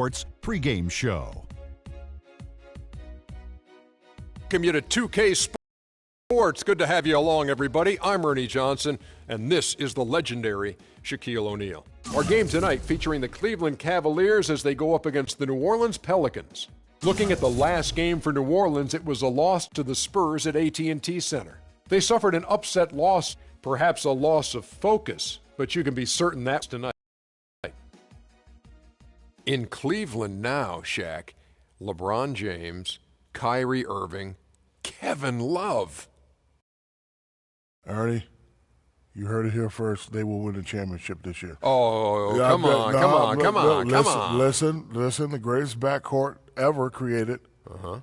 Sports pregame show. Welcome you to 2K Sports. Good to have you along, everybody. I'm Ernie Johnson, and this is the legendary Shaquille O'Neal. Our game tonight featuring the Cleveland Cavaliers as they go up against the New Orleans Pelicans. Looking at the last game for New Orleans, it was a loss to the Spurs at AT&T Center. They suffered an upset loss, perhaps a loss of focus, but you can be certain that's tonight. In Cleveland now, Shaq, LeBron James, Kyrie Irving, Kevin Love. Ernie, you heard it here first. They will win the championship this year. Oh, yeah, come on. Listen. The greatest backcourt ever created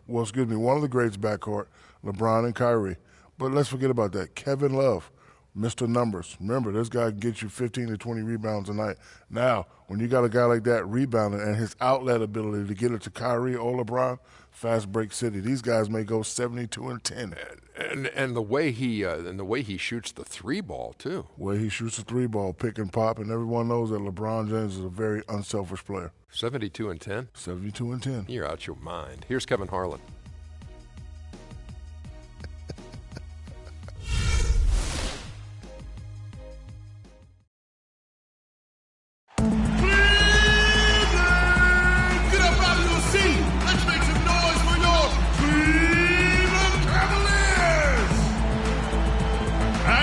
was, one of the greatest backcourt, LeBron and Kyrie. But let's forget about that. Kevin Love, Mr. Numbers. Remember, this guy can get you 15 to 20 rebounds a night. Now, when you got a guy like that rebounding and his outlet ability to get it to Kyrie or LeBron, fast break city. These guys may go 72 and 10. And the way he shoots the three ball too. The way he shoots the three ball, pick and pop, and everyone knows that LeBron James is a very unselfish player. 72 and 10. 72 and 10. You're out your mind. Here's Kevin Harlan.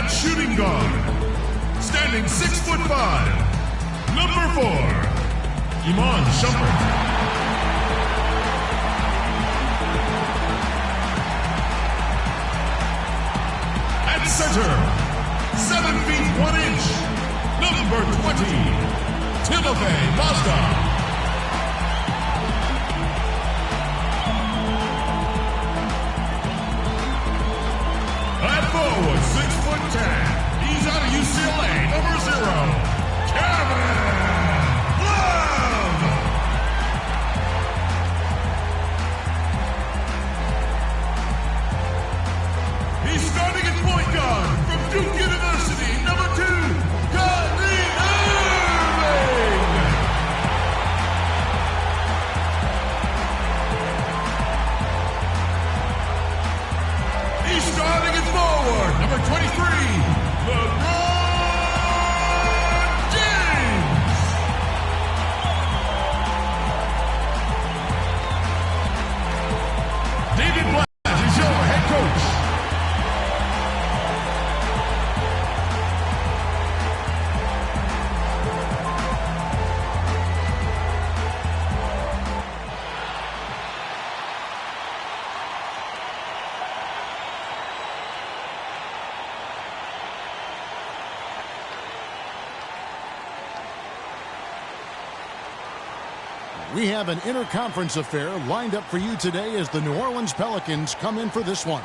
Shooting guard, standing 6'5", number 4, Iman Shumpert. At center, 7 feet 1 inch, number 20, Timofey Mazda. At forward, 6'10", he's out of UCLA, number 0, Kevin Love. He's starting at point guard from Duke University, number 2, Kyrie Irving. He's starting at forward, number 23, LeBron James. David Blatt is your head coach. We have an interconference affair lined up for you today as the New Orleans Pelicans come in for this one.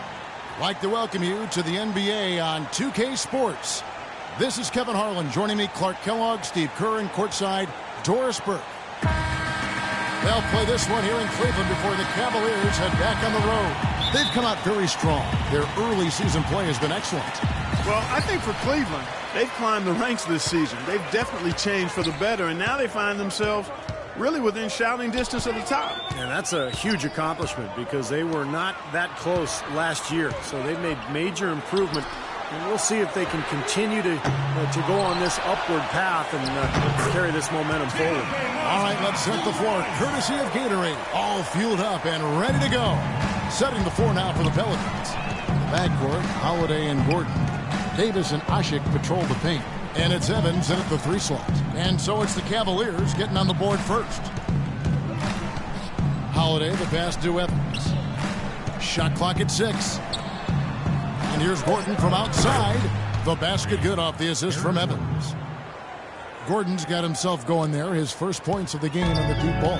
I'd like to welcome you to the NBA on 2K Sports. This is Kevin Harlan. Joining me, Clark Kellogg, Steve Kerr, and courtside, Doris Burke. They'll play this one here in Cleveland before the Cavaliers head back on the road. They've come out very strong. Their early season play has been excellent. Well, I think for Cleveland, they've climbed the ranks this season. They've definitely changed for the better, and now they find themselves really within shouting distance of the top. And that's a huge accomplishment because they were not that close last year. So they've made major improvement. And we'll see if they can continue to go on this upward path and carry this momentum forward. All right, let's set the floor. Courtesy of Gatorade. All fueled up and ready to go. Setting the floor now for the Pelicans. The backcourt, Holiday and Gordon. Davis and Ashik patrol the paint. And it's Evans in at the 3 slot. And so it's the Cavaliers getting on the board first. Holiday, the pass to Evans. Shot clock at 6. And here's Gordon from outside. The basket good off the assist from Evans. Gordon's got himself going there. His first points of the game on the deep ball.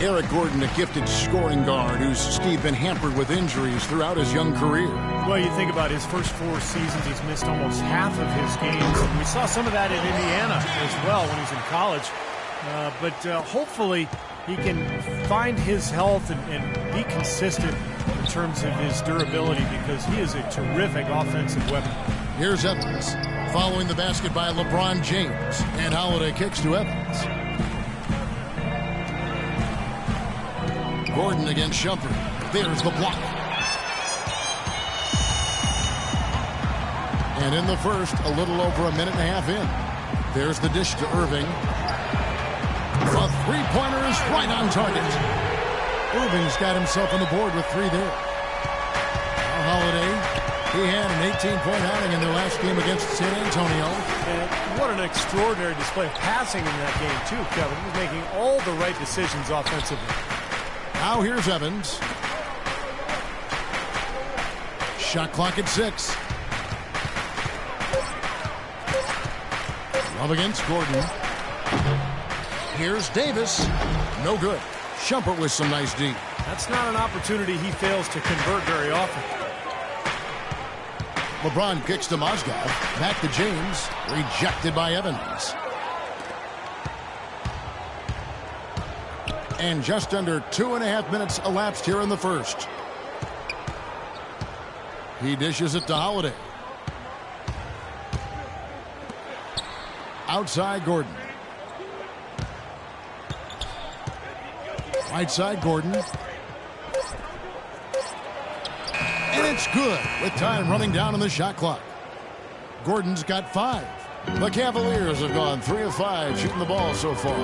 Eric Gordon, a gifted scoring guard who's, Steve, been hampered with injuries throughout his young career. Well, you think about his first 4 seasons, he's missed almost half of his games. And we saw some of that in Indiana as well when he was in college. But hopefully he can find his health and be consistent in terms of his durability because he is a terrific offensive weapon. Here's Evans, following the basket by LeBron James. And Holiday kicks to Evans. Gordon against Shumpert. There's the block. And in the first, a little over a minute and a half in. There's the dish to Irving. The three-pointers right on target. Irving's got himself on the board with 3 there. Now Holiday, he had an 18-point outing in their last game against San Antonio. And what an extraordinary display of passing in that game, too, Kevin. He's making all the right decisions offensively. Now here's Evans. Shot clock at 6. Love against Gordon. Here's Davis. No good. Shumpert with some nice D. That's not an opportunity he fails to convert very often. LeBron kicks to Mozgov. Back to James. Rejected by Evans. And just under 2.5 minutes elapsed here in the first. He dishes it to Holiday. Outside Gordon. Right side Gordon. And it's good with time running down on the shot clock. Gordon's got 5. The Cavaliers have gone 3 of 5 shooting the ball so far.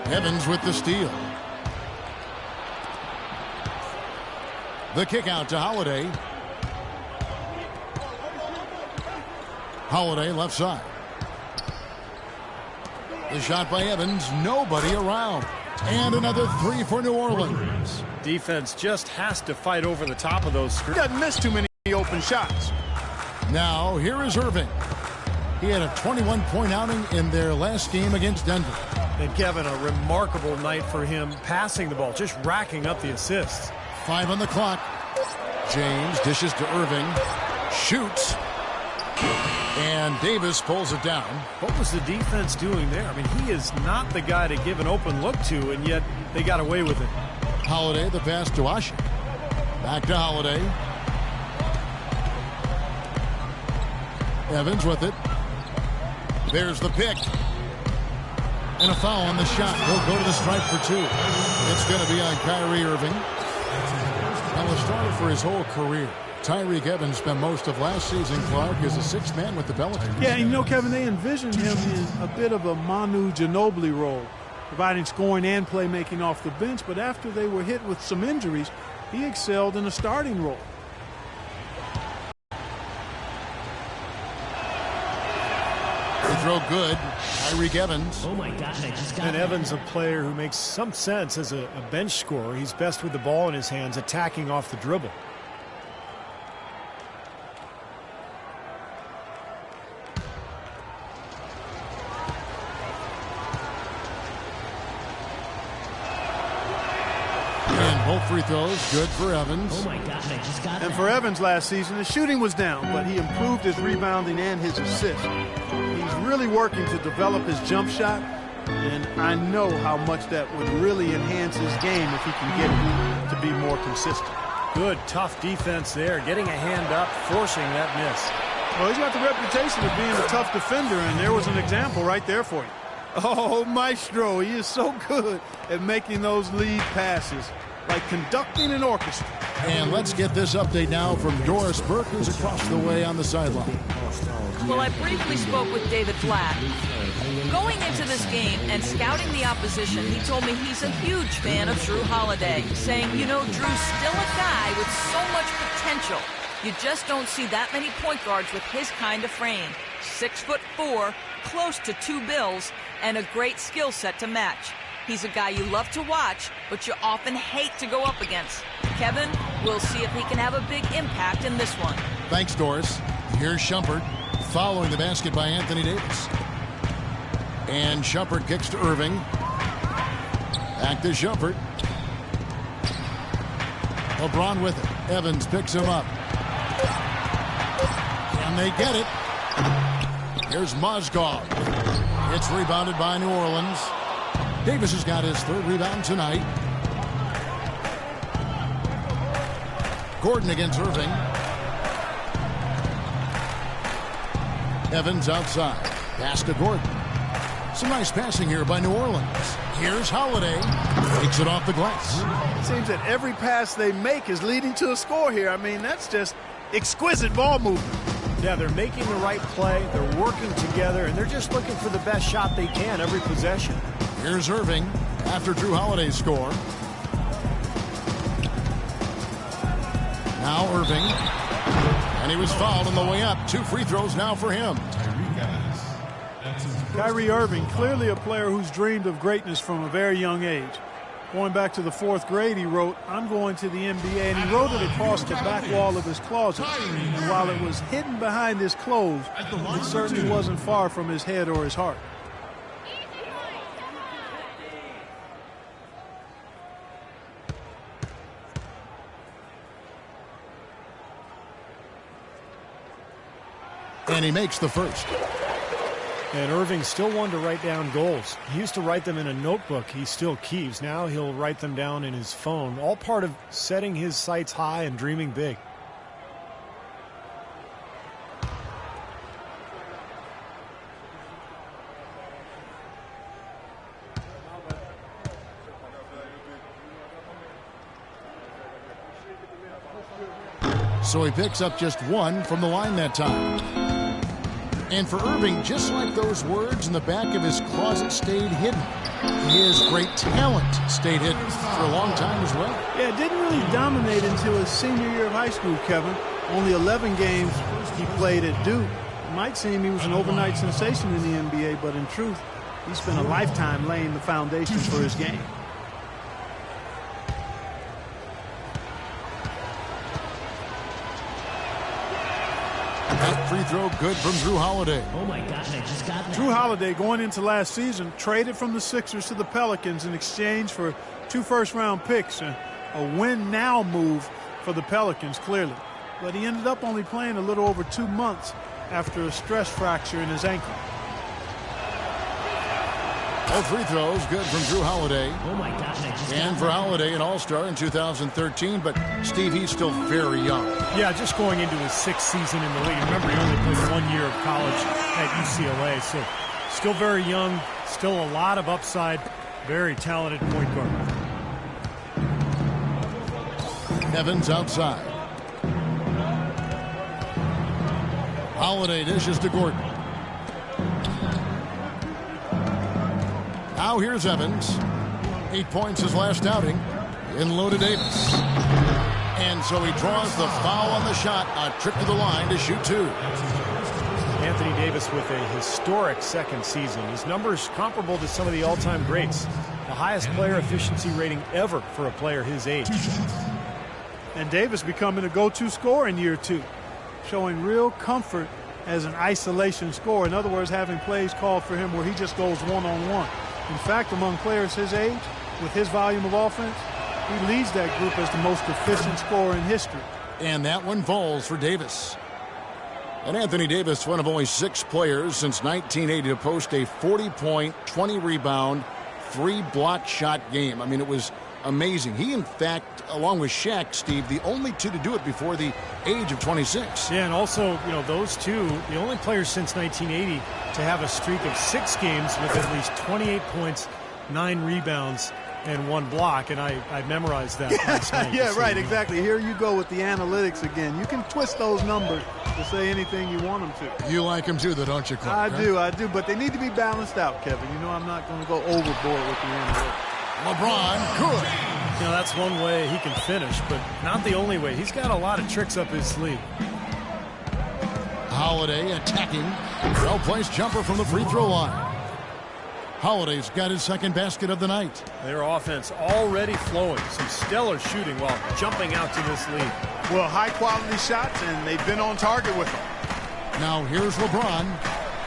Evans with the steal. The kick out to Holiday. Holiday left side. The shot by Evans, nobody around. And another 3 for New Orleans. Defense just has to fight over the top of those screens. Doesn't miss too many open shots. Now here is Irving. He had a 21-point outing in their last game against Denver. And Kevin, a remarkable night for him passing the ball, just racking up the assists. 5 on the clock. James dishes to Irving. Shoots. And Davis pulls it down. What was the defense doing there? I mean, he is not the guy to give an open look to, and yet they got away with it. Holiday, the pass to Ashik. Back to Holiday. Evans with it. There's the pick. And a foul on the shot. He'll go to the stripe for 2. It's going to be on Kyrie Irving. Now, a starter for his whole career. Tyreke Evans spent most of last season, Clark, as a 6th man with the Pelicans. Yeah, you know, Kevin, they envisioned him in a bit of a Manu Ginobili role, providing scoring and playmaking off the bench. But after they were hit with some injuries, he excelled in a starting role. The throw good. Tyreke Evans. Oh, my God, I just got And Evans, a player who makes some sense as a bench scorer. He's best with the ball in his hands, attacking off the dribble. Both free throws, good for Evans. Oh, my God, I just got And for Evans last season, his shooting was down, but he improved his rebounding and his assists. He's really working to develop his jump shot, and I know how much that would really enhance his game if he can get it to be more consistent. Good, tough defense there, getting a hand up, forcing that miss. Well, he's got the reputation of being a tough defender, and there was an example right there for you. Oh, Maestro, he is so good at making those lead passes. Like conducting an orchestra. And let's get this update now from Doris Burke, who's across the way on the sideline. Well, I briefly spoke with David Blatt. Going into this game and scouting the opposition, he told me he's a huge fan of Drew Holiday, saying, you know, Drew's still a guy with so much potential. You just don't see that many point guards with his kind of frame. 6'4", close to 2 bills, and a great skill set to match. He's a guy you love to watch, but you often hate to go up against. Kevin, we'll see if he can have a big impact in this one. Thanks, Doris. Here's Shumpert following the basket by Anthony Davis. And Shumpert kicks to Irving. Back to Shumpert. LeBron with it. Evans picks him up. Can they get it? Here's Mozgov. It's rebounded by New Orleans. Davis has got his 3rd rebound tonight. Gordon against Irving. Evans outside. Pass to Gordon. Some nice passing here by New Orleans. Here's Holiday. Takes it off the glass. It seems that every pass they make is leading to a score here. I mean, that's just exquisite ball movement. Yeah, they're making the right play. They're working together, and they're just looking for the best shot they can every possession. Here's Irving after Drew Holiday's score. Now Irving. And he was fouled on the way up. 2 free throws now for him. Kyrie Irving, clearly a player who's dreamed of greatness from a very young age. Going back to the 4th grade, he wrote, "I'm going to the NBA," and he wrote it across the back wall of his closet. And while it was hidden behind his clothes, it certainly wasn't far from his head or his heart. And he makes the first. And Irving still wanted to write down goals. He used to write them in a notebook. He still keeps. Now he'll write them down in his phone. All part of setting his sights high and dreaming big. So he picks up just 1 from the line that time. And for Irving, just like those words in the back of his closet stayed hidden, his great talent stayed hidden for a long time as well. Yeah, it didn't really dominate until his senior year of high school, Kevin. Only 11 games he played at Duke. It might seem he was an overnight sensation in the NBA, but in truth, he spent a lifetime laying the foundation for his game. That free throw good from Drew Holiday. Oh my gosh, I just got that. Drew Holiday, going into last season, traded from the Sixers to the Pelicans in exchange for 2 first-round picks. A win-now move for the Pelicans, clearly. But he ended up only playing a little over 2 months after a stress fracture in his ankle. All free throws good from Drew Holiday. Oh my gosh, I just And got for that. Holiday, an All-Star in 2013, but Steve, he's still very young. Yeah, just going into his 6th season in the league. Remember, he only played 1 year of college at UCLA, so still very young, still a lot of upside, very talented point guard. Evans outside. Holiday dishes to Gordon. Now here's Evans. 8 points his last outing. In low to Davis. And so he draws the foul on the shot. A trip to the line to shoot 2. Anthony Davis with a historic 2nd season. His numbers comparable to some of the all-time greats. The highest player efficiency rating ever for a player his age. And Davis becoming a go-to scorer in year 2, showing real comfort as an isolation scorer. In other words, having plays called for him where he just goes one-on-one. In fact, among players his age, with his volume of offense, he leads that group as the most efficient scorer in history. And that one falls for Davis. And Anthony Davis, one of only 6 players since 1980 to post a 40-point, 20-rebound, 3-block shot game. I mean, it was amazing. He, in fact, along with Shaq, Steve, the only 2 to do it before the age of 26. Yeah, and also, you know, those 2, the only players since 1980 to have a streak of 6 games with at least 28 points, 9 rebounds, and 1 block, and I memorized that last night. Yeah, right, exactly. Here you go with the analytics again. You can twist those numbers to say anything you want them to. You like them too, though, don't you, Clark? I do, but they need to be balanced out, Kevin. You know I'm not going to go overboard with the analytics. LeBron, good. You know, that's one way he can finish, but not the only way. He's got a lot of tricks up his sleeve. Holiday attacking. Well-placed jumper from the free throw line. Holiday's got his 2nd basket of the night. Their offense already flowing. Some stellar shooting while jumping out to this lead. Well, high-quality shots, and they've been on target with them. Now here's LeBron.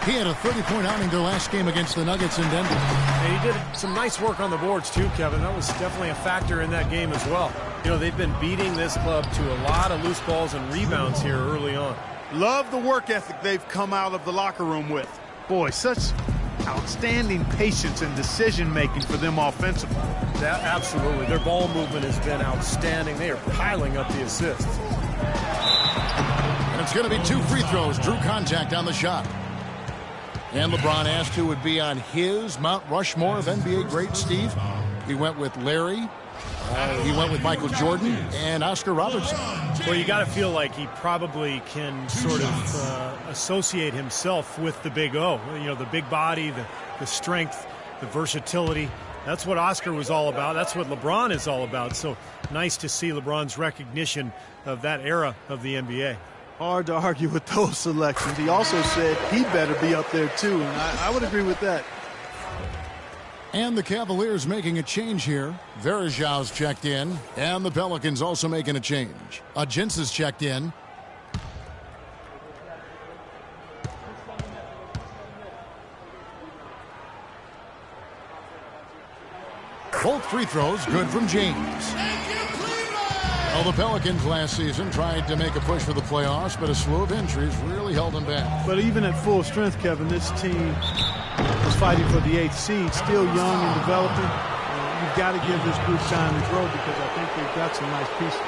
He had a 30-point outing their last game against the Nuggets in Denver. And he did some nice work on the boards too, Kevin. That was definitely a factor in that game as well. You know, they've been beating this club to a lot of loose balls and rebounds here early on. Love the work ethic they've come out of the locker room with. Boy, such outstanding patience and decision-making for them offensively. Absolutely. Their ball movement has been outstanding. They are piling up the assists. And it's going to be 2 free throws. Drew contact on the shot. And LeBron asked who would be on his Mount Rushmore of NBA greats, Steve. He went with Larry. He went with Michael Jordan and Oscar Robertson. Well, you got to feel like he probably can sort of associate himself with the Big O. You know, the big body, the strength, the versatility. That's what Oscar was all about. That's what LeBron is all about. So nice to see LeBron's recognition of that era of the NBA. Hard to argue with those selections. He also said he better be up there too, and I would agree with that. And the Cavaliers making a change here. Verjau's checked in, and the Pelicans also making a change. Agins is checked in. Both free throws good from James. Well, the Pelicans last season tried to make a push for the playoffs, but a slew of injuries really held them back. But even at full strength, Kevin, this team was fighting for the 8th seed, still young and developing. You've got to give this group time to grow because I think they've got some nice pieces.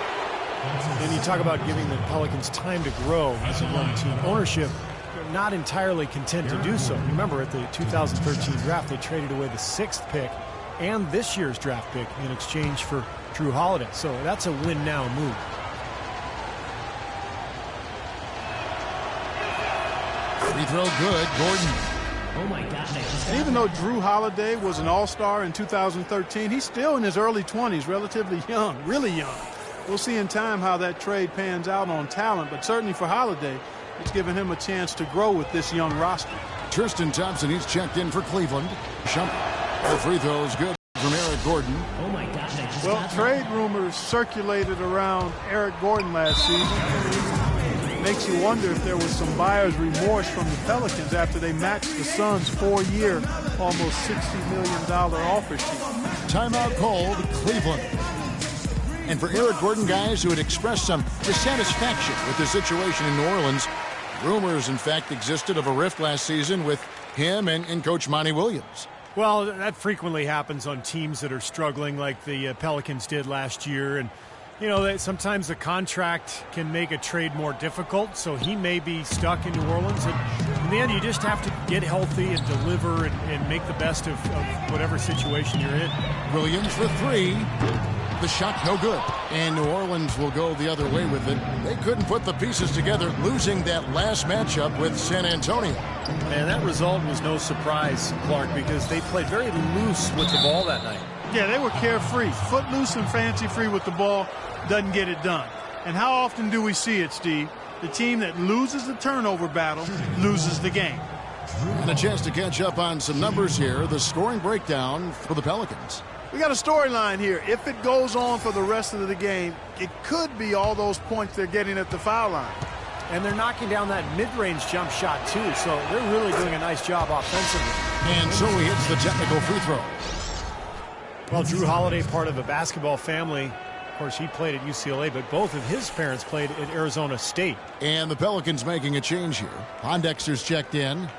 And you talk about giving the Pelicans time to grow as a young team. Ownership, they're not entirely content to do so. Remember, at the 2013 draft, they traded away the 6th pick and this year's draft pick in exchange for Drew Holiday. So that's a win-now move. Free throw good, Gordon. Oh my God. And even though Drew Holiday was an all-star in 2013, he's still in his early 20s, relatively young, really young. We'll see in time how that trade pans out on talent, but certainly for Holiday, it's given him a chance to grow with this young roster. Tristan Thompson, he's checked in for Cleveland. The free throw is good from Eric Gordon. Oh my God. Well, trade rumors circulated around Eric Gordon last season. It makes you wonder if there was some buyer's remorse from the Pelicans after they matched the Suns' 4-year, almost $60 million offer sheet. Timeout called Cleveland. And for Eric Gordon, guys who had expressed some dissatisfaction with the situation in New Orleans, rumors, in fact, existed of a rift last season with him and Coach Monty Williams. Well, that frequently happens on teams that are struggling like the Pelicans did last year. And, you know, sometimes the contract can make a trade more difficult, so he may be stuck in New Orleans. And in the end, you just have to get healthy and deliver and make the best of whatever situation you're in. Williams for three. The shot no good. And New Orleans will go the other way with it. They couldn't put the pieces together, losing that last matchup with San Antonio. And that result was no surprise, Clark, because they played very loose with the ball that night. Yeah, they were carefree. Footloose and fancy-free with the ball doesn't get it done. And how often do we see it, Steve? The team that loses the turnover battle loses the game. And a chance to catch up on some numbers here. The scoring breakdown for the Pelicans. We got a storyline here. If it goes on for the rest of the game, it could be all those points they're getting at the foul line. And they're knocking down that mid-range jump shot, too, so they're really doing a nice job offensively. And so he hits the technical free throw. Well, Drew Holiday, part of a basketball family. Of course, he played at UCLA, but both of his parents played at Arizona State. And the Pelicans making a change here. Pondexter's checked in.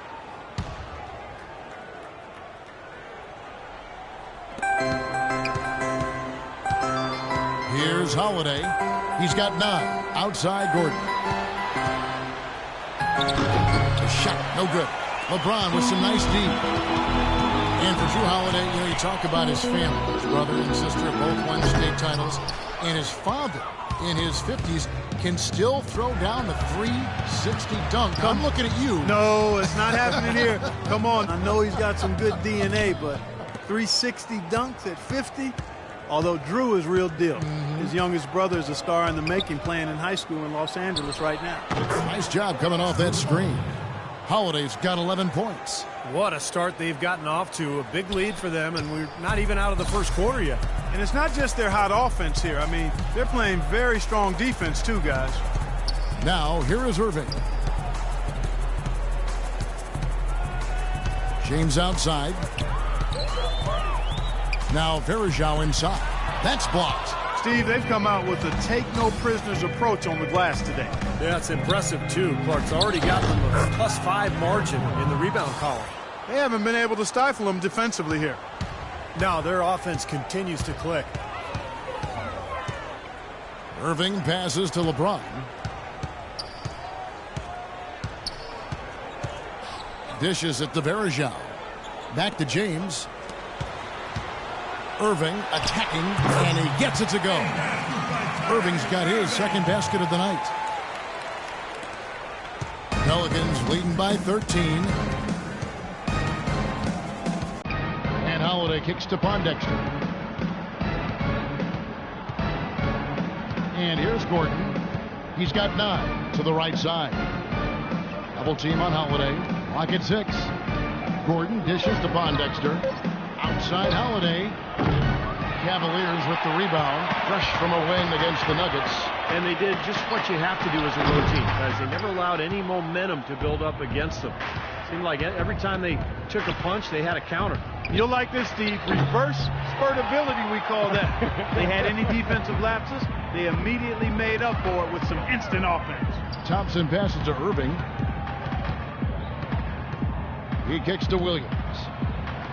Here's Holiday. He's got 9. Outside Gordon. The shot, no good. LeBron with some nice D. And for Drew Holiday, you know, you talk about his family. His brother and sister both won state titles. And his father, in his 50s, can still throw down the 360 dunk. I'm looking at you. No, it's not happening here. Come on. I know he's got some good DNA, but 360 dunks at 50? Although Drew is real deal. His youngest brother is a star in the making, playing in high school in Los Angeles right now. Nice job coming off that screen. Holiday's got 11 points. What a start they've gotten off to. A big lead for them, and we're not even out of the first quarter yet. And it's not just their hot offense here. I mean, they're playing very strong defense too, guys. Now, here is Irving. James outside. Now Verjau inside. That's blocked. Steve, they've come out with a take-no-prisoners approach on the glass today. Yeah, it's impressive, too. Clark's already got them a +5 margin in the rebound column. They haven't been able to stifle them defensively here. Now their offense continues to click. Irving passes to LeBron. Dishes it to Verajao. Back to James. Irving attacking, and he gets it to go. Irving's got his second basket of the night. Pelicans leading by 13. And Holiday kicks to Pondexter. And here's Gordon. He's got 9 to the right side. Double team on Holiday. Clock at 6. Gordon dishes to Pondexter. Outside Holiday. Cavaliers with the rebound. Fresh from a win against the Nuggets. And they did just what you have to do as a road team, guys. They never allowed any momentum to build up against them. Seemed like every time they took a punch, they had a counter. You'll like this, Steve. Reverse spurtability, we call that. They had any defensive lapses, they immediately made up for it with some instant offense. Thompson passes to Irving. He kicks to Williams.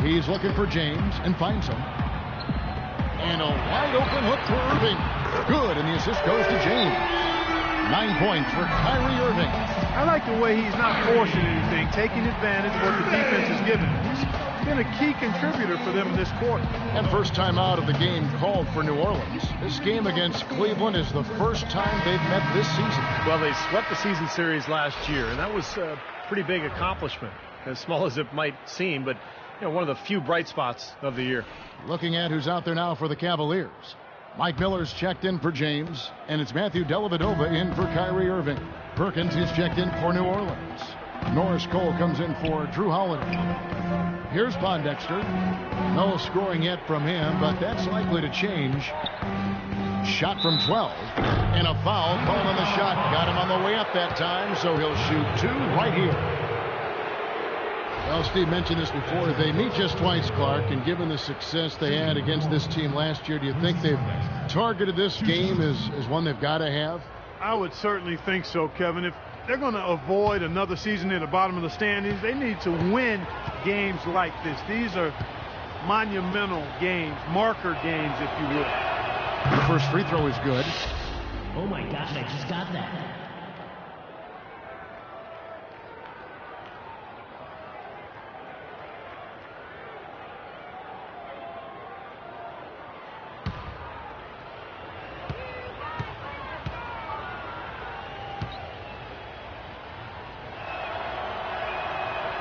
He's looking for James and finds him. And a wide open hook for Irving. Good, and the assist goes to James. 9 points for Kyrie Irving. I like the way he's not forcing anything, taking advantage of what the defense is giving. He's been a key contributor for them in this quarter. And first time out of the game called for New Orleans. This game against Cleveland is the first time they've met this season. Well, they swept the season series last year, and that was a pretty big accomplishment, as small as it might seem, but one of the few bright spots of the year. Looking at who's out there now for the Cavaliers. Mike Miller's checked in for James, and it's Matthew Dellavedova in for Kyrie Irving. Perkins is checked in for New Orleans. Norris Cole comes in for Drew Holiday. Here's Pondexter. No scoring yet from him, but that's likely to change. Shot from 12, and a foul called on the shot. Got him on the way up that time, so he'll shoot 2 right here. Well, Steve mentioned this before. They meet just twice, Clark, and given the success they had against this team last year, do you think they've targeted this game as one they've got to have? I would certainly think so, Kevin. If they're going to avoid another season at the bottom of the standings, they need to win games like this. These are monumental games, marker games, if you will. The first free throw is good. Oh, my gosh, I just got that.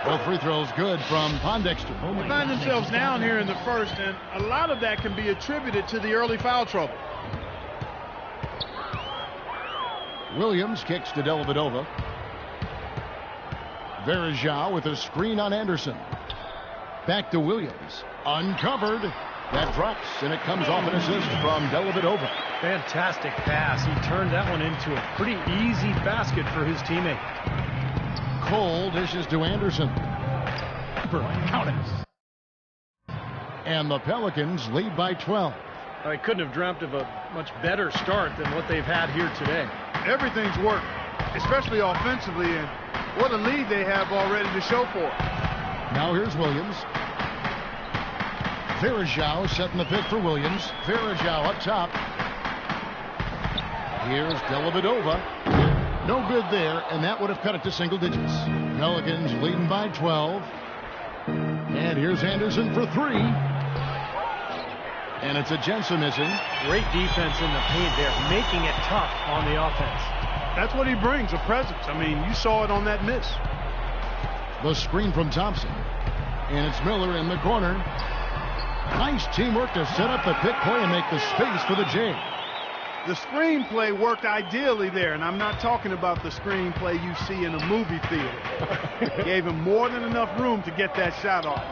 Both free throws good from Pondexter. They find themselves down here in the first, and a lot of that can be attributed to the early foul trouble. Williams kicks to Dellavedova. Verajao with a screen on Anderson. Back to Williams. Uncovered. That drops, and it comes off an assist from Dellavedova. Fantastic pass. He turned that one into a pretty easy basket for his teammate. Cole dishes to Anderson. Count it. And the Pelicans lead by 12. I couldn't have dreamt of a much better start than what they've had here today. Everything's worked, especially offensively, and what a lead they have already to show for it. Now here's Williams. Verajao setting the pick for Williams. Verajao up top. Here's Dellavedova. No good there, and that would have cut it to single digits. Pelicans leading by 12. And here's Anderson for 3. And it's a Jensen missing. Great defense in the paint there, making it tough on the offense. That's what he brings, a presence. I mean, you saw it on that miss. The screen from Thompson. And it's Miller in the corner. Nice teamwork to set up the pick play and make the space for the J. The screenplay worked ideally there, and I'm not talking about the screenplay you see in a movie theater. Gave him more than enough room to get that shot off.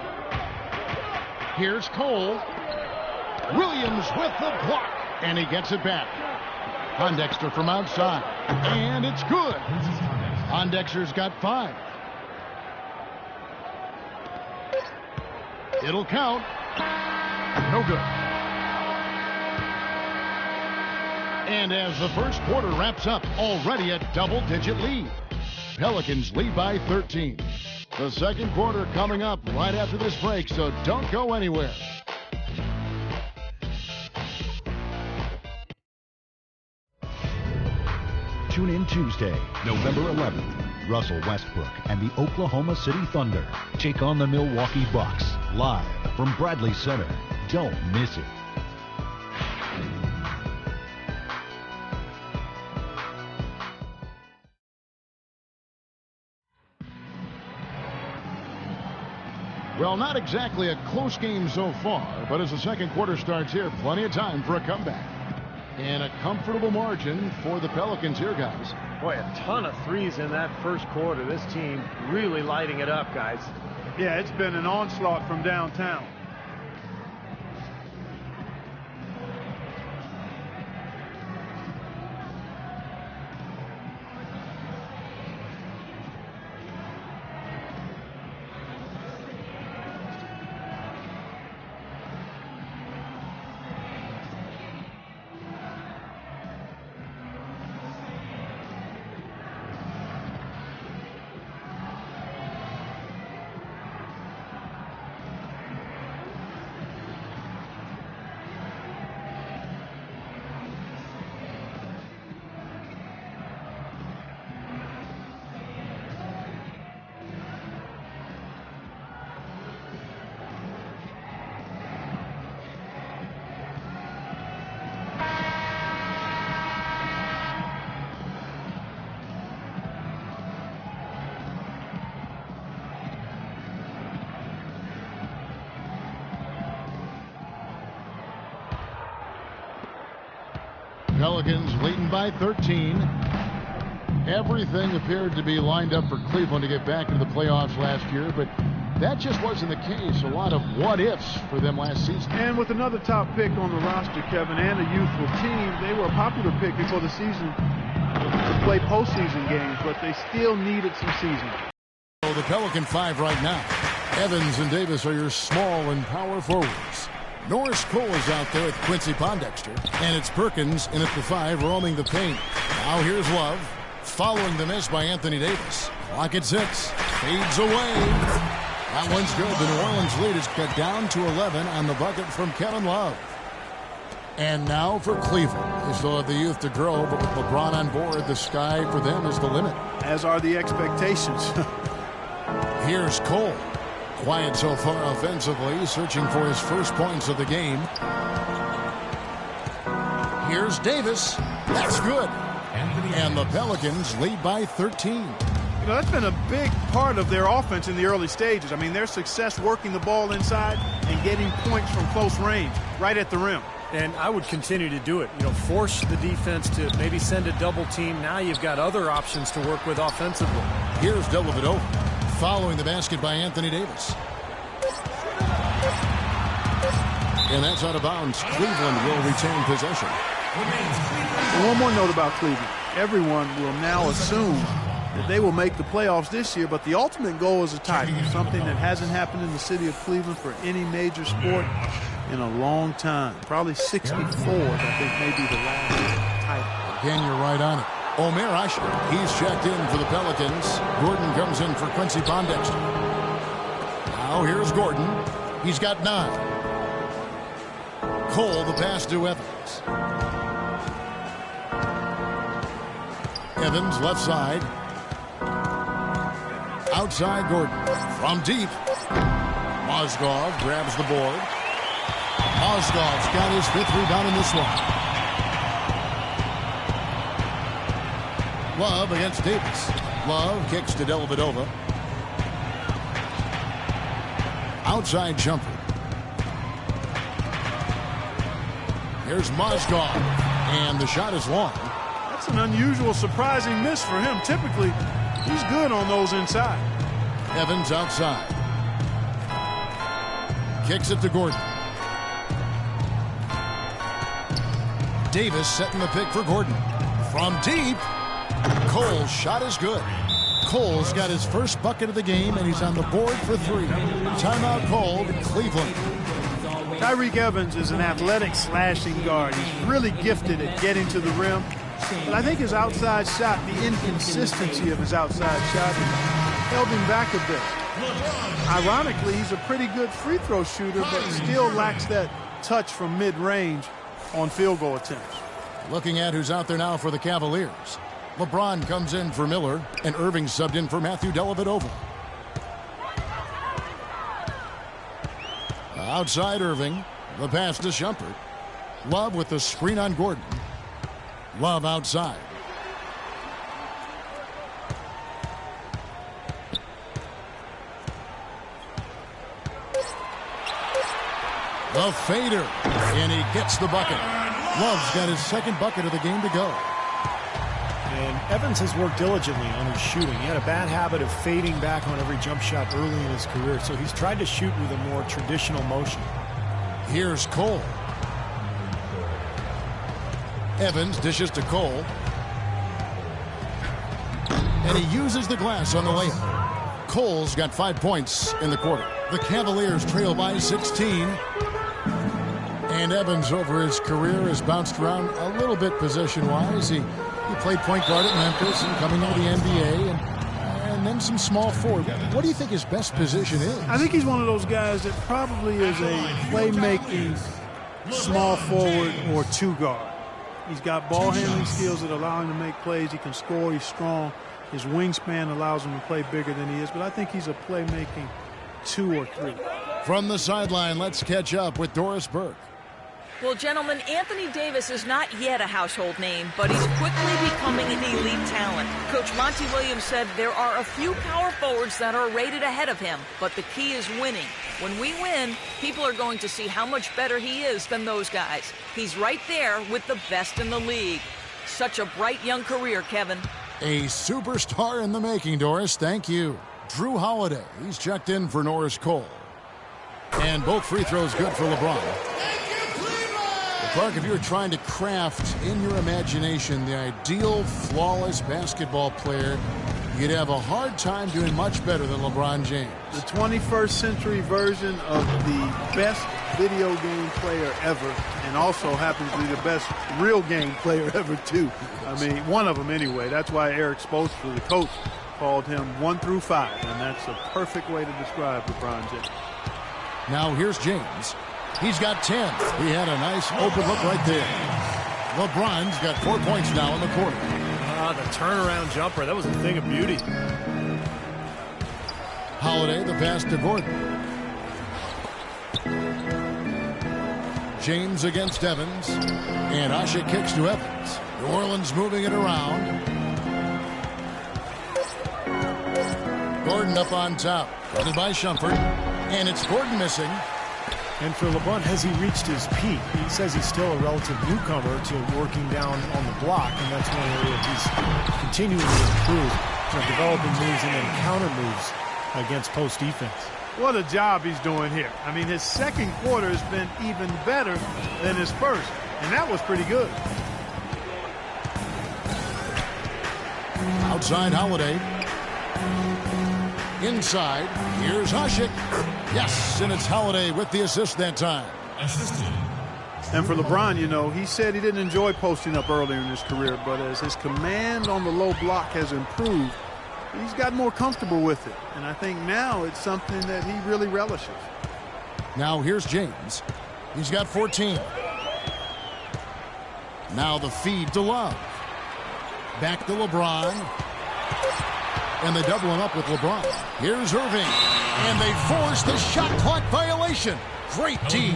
Here's Cole. Williams with the block, and he gets it back. Pondexter from outside, and it's good. Pondexter's got 5. It'll count. No good. And as the first quarter wraps up, already a double-digit lead. Pelicans lead by 13. The second quarter coming up right after this break, so don't go anywhere. Tune in Tuesday, November 11th Russell Westbrook and the Oklahoma City Thunder take on the Milwaukee Bucks live from Bradley Center. Don't miss it. Well, not exactly a close game so far, but as the second quarter starts here, plenty of time for a comeback. And a comfortable margin for the Pelicans here, guys. Boy, a ton of threes in that first quarter. This team really lighting it up, guys. Yeah, it's been an onslaught from downtown. Pelicans leading by 13. Everything appeared to be lined up for Cleveland to get back into the playoffs last year, but that just wasn't the case. A lot of what-ifs for them last season. And with another top pick on the roster, Kevin, and a youthful team, they were a popular pick before the season to play postseason games, but they still needed some seasoning. So the Pelican 5 right now. Evans and Davis are your small and power forwards. Norris Cole is out there with Quincy Pondexter, and it's Perkins in at the 5 roaming the paint. Now here's Love, following the miss by Anthony Davis. Clock at 6, fades away. That one's good. The New Orleans lead is cut down to 11 on the bucket from Kevin Love. And now for Cleveland. They still have the youth to grow, but with LeBron on board, the sky for them is the limit. As are the expectations. Here's Cole. Quiet so far offensively, searching for his first points of the game. Here's Davis. That's good. And the Pelicans lead by 13. You know, that's been a big part of their offense in the early stages. I mean, their success working the ball inside and getting points from close range, right at the rim. And I would continue to do it. You know, force the defense to maybe send a double team. Now you've got other options to work with offensively. Here's Dellavedova, following the basket by Anthony Davis. And that's out of bounds. Cleveland will retain possession. One more note about Cleveland. Everyone will now assume that they will make the playoffs this year, but the ultimate goal is a title, something that hasn't happened in the city of Cleveland for any major sport in a long time. Probably 64, I think, may be the last title. Again, you're right on it. Omer Asher, he's checked in for the Pelicans. Gordon comes in for Quincy Pondexter. Now here's Gordon. He's got 9. Cole, the pass to Evans. Evans, left side. Outside Gordon. From deep. Mozgov grabs the board. Mozgov's got his 5th rebound in this one. Love against Davis. Love kicks to Dellavedova. Outside jumper. Here's Mozgov. And the shot is long. That's an unusual, surprising miss for him. Typically, he's good on those inside. Evans outside. Kicks it to Gordon. Davis setting the pick for Gordon. From deep. Cole's shot is good. Cole's got his first bucket of the game, and he's on the board for 3. Timeout called, Cleveland. Tyreke Evans is an athletic slashing guard. He's really gifted at getting to the rim. But I think his outside shot, the inconsistency of his outside shot, held him back a bit. Ironically, he's a pretty good free throw shooter, but still lacks that touch from mid-range on field goal attempts. Looking at who's out there now for the Cavaliers. LeBron comes in for Miller, and Irving subbed in for Matthew Dellavedova. Outside Irving, the pass to Shumpert. Love with the screen on Gordon. Love outside. The fader, and he gets the bucket. Love's got his second bucket of the game to go. And Evans has worked diligently on his shooting. He had a bad habit of fading back on every jump shot early in his career, so he's tried to shoot with a more traditional motion. Here's Cole. Evans dishes to Cole. And he uses the glass on the layup. Cole's got 5 points in the quarter. The Cavaliers trail by 16. And Evans, over his career, has bounced around a little bit position-wise. He played point guard at Memphis and coming into the NBA and then some small forward. What do you think his best position is? I think he's one of those guys that probably is a playmaking small forward or two guard. He's got ball handling skills that allow him to make plays. He can score. He's strong. His wingspan allows him to play bigger than he is. But I think he's a playmaking 2 or 3. From the sideline, let's catch up with Doris Burke. Well, gentlemen, Anthony Davis is not yet a household name, but he's quickly becoming an elite talent. Coach Monty Williams said there are a few power forwards that are rated ahead of him, but the key is winning. When we win, people are going to see how much better he is than those guys. He's right there with the best in the league. Such a bright young career, Kevin. A superstar in the making, Doris. Thank you. Drew Holiday. He's checked in for Norris Cole. And both free throws good for LeBron. Clark, if you're trying to craft in your imagination the ideal flawless basketball player, you'd have a hard time doing much better than LeBron James. The 21st century version of the best video game player ever, and also happens to be the best real game player ever, too. I mean, one of them anyway. That's why Eric Spoelstra, the coach, called him 1 through 5, and that's a perfect way to describe LeBron James. Now here's James. He's got 10. He had a nice open look right there. LeBron's got 4 points now in the quarter. The turnaround jumper, that was a thing of beauty. Holiday, the pass to Gordon. James against Evans. And Asha kicks to Evans. New Orleans moving it around. Gordon up on top. Guarded by Shumpert. And it's Gordon missing. And for LeBron, has he reached his peak? He says he's still a relative newcomer to working down on the block, and that's one area he's continuing to improve, developing moves and then counter moves against post defense. What a job he's doing here. I mean, his second quarter has been even better than his first, and that was pretty good. Outside Holiday. Inside, here's Hasek. Yes, and it's Holiday with the assist that time. And for LeBron, you know, he said he didn't enjoy posting up earlier in his career, but as his command on the low block has improved, he's gotten more comfortable with it. And I think now it's something that he really relishes. Now here's James. He's got 14. Now the feed to Love. Back to LeBron. And they double him up with LeBron. Here's Irving. And they force the shot clock violation. Great team.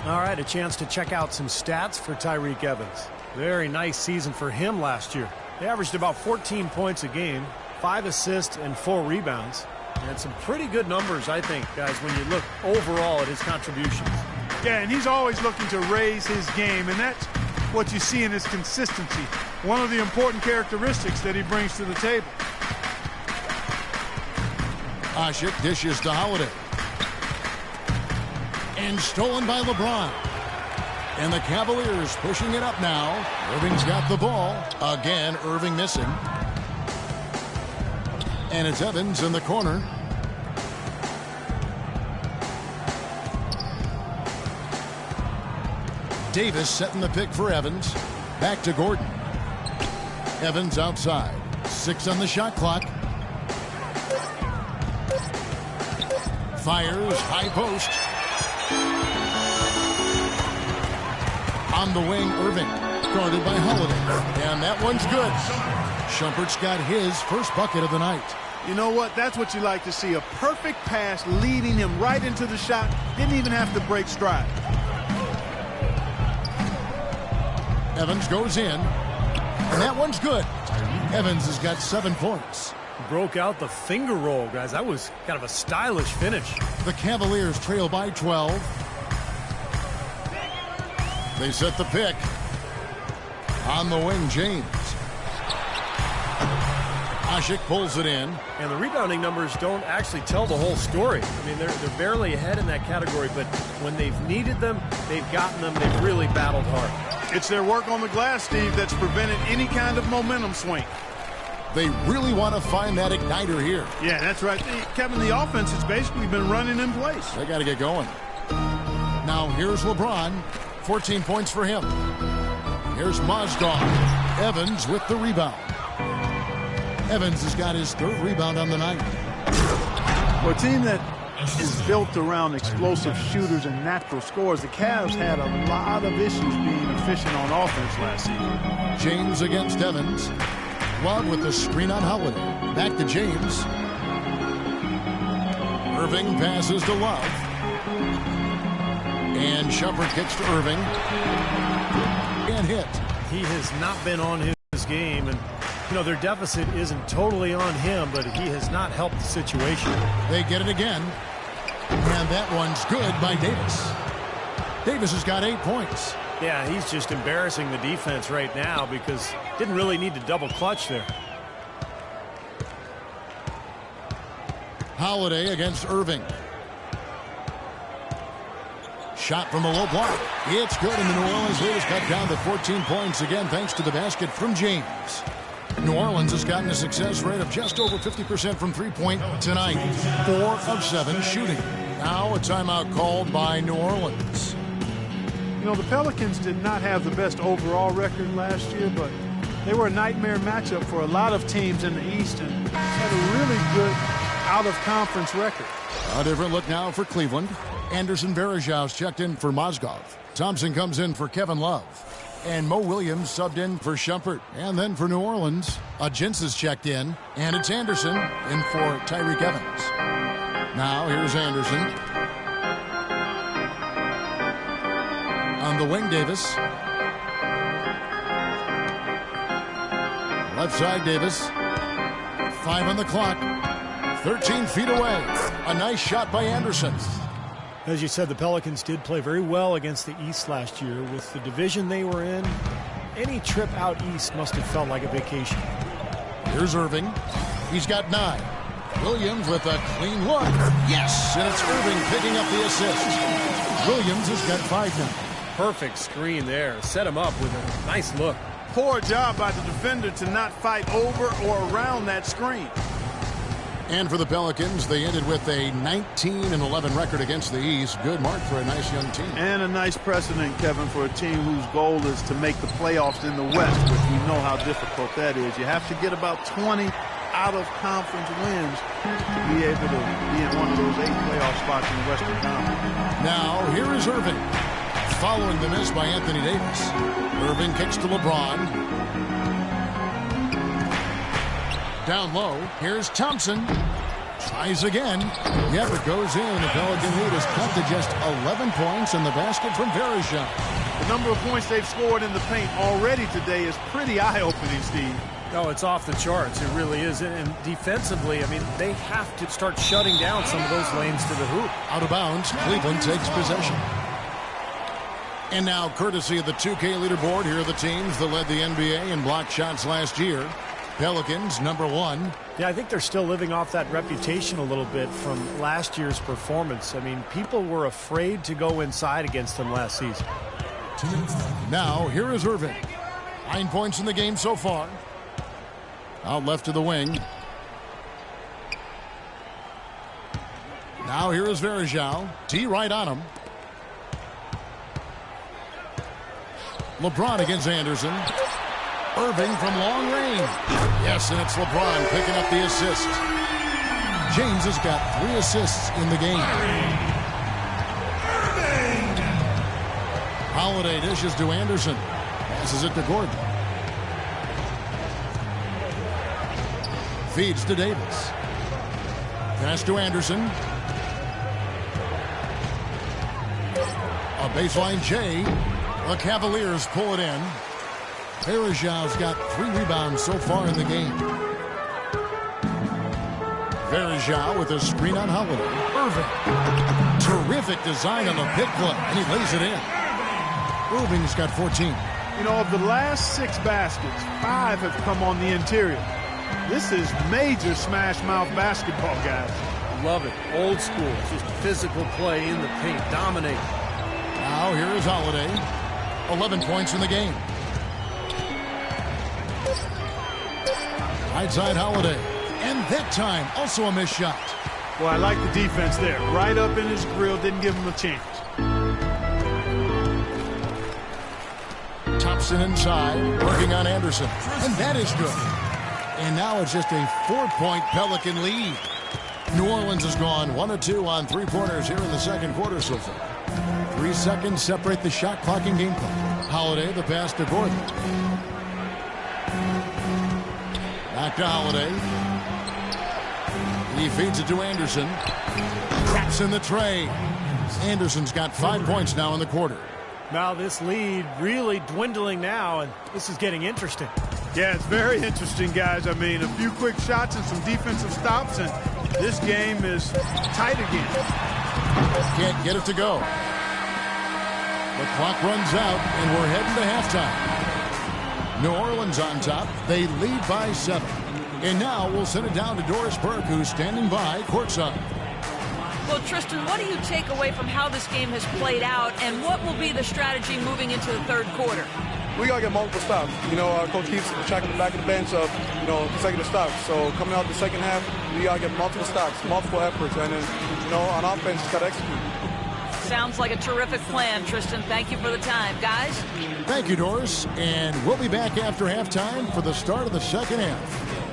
All right, a chance to check out some stats for Tyreke Evans. Very nice season for him last year. He averaged about 14 points a game, 5 assists and 4 rebounds. And some pretty good numbers, I think, guys, when you look overall at his contributions. Yeah, and he's always looking to raise his game, and that's what you see in his consistency. One of the important characteristics that he brings to the table. Asha dishes to Holiday. And stolen by LeBron. And the Cavaliers pushing it up now. Irving's got the ball. Again, Irving missing. And it's Evans in the corner. Davis setting the pick for Evans. Back to Gordon. Evans outside. 6 on the shot clock. Fires, high post. On the wing, Irving. Guarded by Holiday. And that one's good. Shumpert's got his first bucket of the night. You know what? That's what you like to see. A perfect pass leading him right into the shot. Didn't even have to break stride. Evans goes in, and that one's good. Evans has got 7 points. Broke out the finger roll, guys. That was kind of a stylish finish. The Cavaliers trail by 12. They set the pick. On the wing, James. Asik pulls it in. And the rebounding numbers don't actually tell the whole story. I mean, they're barely ahead in that category, but when they've needed them, they've gotten them. They've really battled hard. It's their work on the glass, Steve, that's prevented any kind of momentum swing. They really want to find that igniter here. Yeah, that's right. Kevin, the offense has basically been running in place. They got to get going. Now here's LeBron. 14 points for him. Here's Mozgov. Evans with the rebound. Evans has got his 3rd rebound on the night. For a team that is built around explosive shooters and natural scorers, the Cavs had a lot of issues being efficient on offense last season. James against Evans. Love with the screen on Holiday. Back to James. Irving passes to Love. And Shumpert kicks to Irving. And hit. He has not been on his game, and you know, their deficit isn't totally on him, but he has not helped the situation. They get it again. And that one's good by Davis. Davis has got 8 points. Yeah, he's just embarrassing the defense right now because didn't really need to double clutch there. Holiday against Irving. Shot from the low block. It's good, and the New Orleans lead is cut down to 14 points again thanks to the basket from James. New Orleans has gotten a success rate of just over 50% from three-point tonight. 4 of 7 shooting. Now a timeout called by New Orleans. You know, the Pelicans did not have the best overall record last year, but they were a nightmare matchup for a lot of teams in the East and had a really good out-of-conference record. A different look now for Cleveland. Anderson Varejau's checked in for Mozgov. Thompson comes in for Kevin Love. And Mo Williams subbed in for Shumpert. And then for New Orleans, Jins is checked in. And it's Anderson in for Tyreke Evans. Now here's Anderson. On the wing, Davis. Left side, Davis. 5 on the clock. 13 feet away. A nice shot by Anderson. As you said, the Pelicans did play very well against the East last year. With the division they were in, any trip out East must have felt like a vacation. Here's Irving. He's got 9. Williams with a clean look. Yes, and it's Irving picking up the assist. Williams has got 5 now. Perfect screen there. Set him up with a nice look. Poor job by the defender to not fight over or around that screen. And for the Pelicans, they ended with a 19-11 record against the East. Good mark for a nice young team. And a nice precedent, Kevin, for a team whose goal is to make the playoffs in the West, which we know how difficult that is. You have to get about 20 out-of-conference wins to be able to be in one of those 8 playoff spots in the Western Conference. Now, here is Irving. Following the miss by Anthony Davis. Irving kicks to LeBron. Down low, here's Thompson. Tries again. Yep, it goes in. The Pelican lead is cut to just 11 points, and the basket from Varejau. The number of points they've scored in the paint already today is pretty eye-opening, Steve. Oh, it's off the charts. It really is. And defensively, I mean, they have to start shutting down some of those lanes to the hoop. Out of bounds, Cleveland takes possession. And now, courtesy of the 2K leaderboard, here are the teams that led the NBA in block shots last year. Pelicans, number 1. Yeah, I think they're still living off that reputation a little bit from last year's performance. I mean, people were afraid to go inside against them last season. Now, here is Irving. 9 points in the game so far. Out left to the wing. Now, here is Varejau. T right on him. LeBron against Anderson. Irving from long range. Yes, and it's LeBron picking up the assist. James has got 3 assists in the game. Holiday dishes to Anderson. Passes it to Gordon. Feeds to Davis. Pass to Anderson. A baseline J. The Cavaliers pull it in. Verjão's got 3 rebounds so far in the game. Verjão with a screen on Holiday. Irving. Terrific design on the pick play, and he lays it in. Irving's got 14. You know, of the last 6 baskets, 5 have come on the interior. This is major smash mouth basketball, guys. Love it. Old school. Just physical play in the paint. Dominate. Now here is Holiday. 11 points in the game. Right side Holiday. And that time, also a missed shot. Well, I like the defense there. Right up in his grill, didn't give him a chance. Thompson inside, working on Anderson. And that is good. And now it's just a 4-point Pelican lead. New Orleans has gone 1 of 2 on 3-pointers here in the second quarter so far. 3 seconds separate the shot clock and game clock. Holiday, the pass to Gordon. Back to Holiday. He feeds it to Anderson. Traps in the tray. Anderson's got 5 points now in the quarter. Now this lead really dwindling now, and this is getting interesting. Yeah, it's very interesting, guys. I mean, a few quick shots and some defensive stops, and this game is tight again. Can't get it to go. The clock runs out, and we're heading to halftime. New Orleans on top. They lead by 7. And now we'll send it down to Doris Burke, who's standing by courtside. Well, Tristan, what do you take away from how this game has played out, and what will be the strategy moving into the third quarter? We got to get multiple stops. You know, our coach keeps tracking the back of the bench of, you know, consecutive stops. So coming out the second half, we got to get multiple stops, multiple efforts, and then, you know, on offense, just got to execute. Sounds like a terrific plan, Tristan. Thank you for the time. Guys? Thank you, Doris. And we'll be back after halftime for the start of the second half.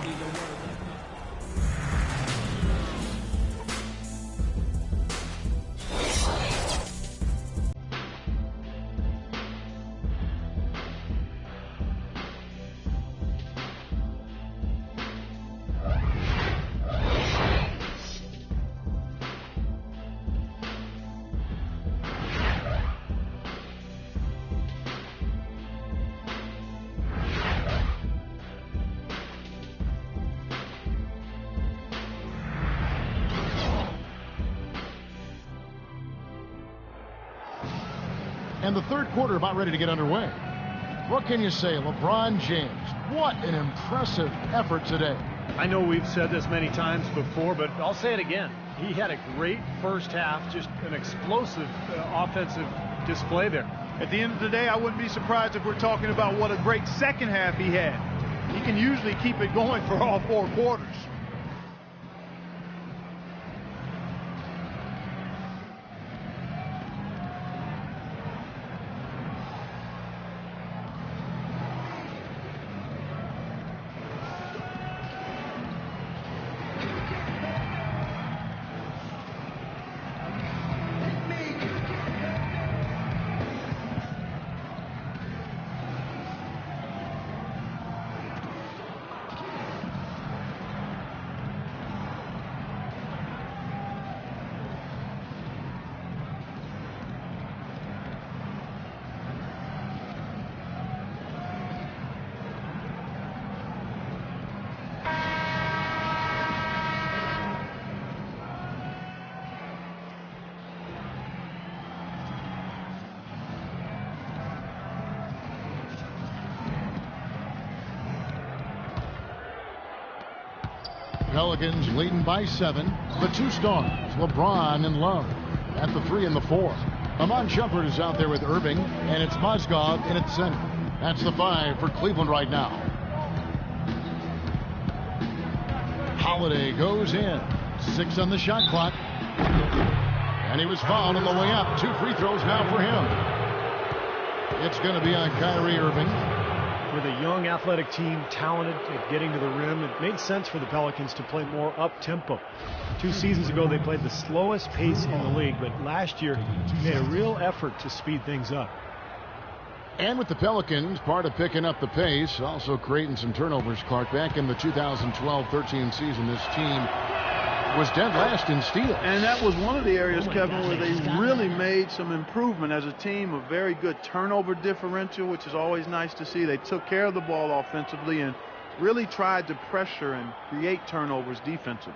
And the third quarter about ready to get underway. What can you say? LeBron James, what an impressive effort today. I know we've said this many times before, but I'll say it again. He had a great first half, just an explosive offensive display there. At the end of the day, I wouldn't be surprised if we're talking about what a great second half he had. He can usually keep it going for all 4 quarters. Pelicans leading by 7. The 2 stars, LeBron and Love, at the 3 and the 4. Amon Shumpert is out there with Irving, and it's Mozgov in at center. That's the 5 for Cleveland right now. Holiday goes in. 6 on the shot clock. And he was fouled on the way up. 2 free throws now for him. It's going to be on Kyrie Irving. With a young athletic team, talented at getting to the rim, it made sense for the Pelicans to play more up-tempo. 2 seasons ago, they played the slowest pace in the league, but last year, they made a real effort to speed things up. And with the Pelicans, part of picking up the pace, also creating some turnovers, Clark. Back in the 2012-13 season, this team was dead last in steals. And that was one of the areas, Kevin, where they really made some improvement as a team. A very good turnover differential, which is always nice to see. They took care of the ball offensively and really tried to pressure and create turnovers defensively.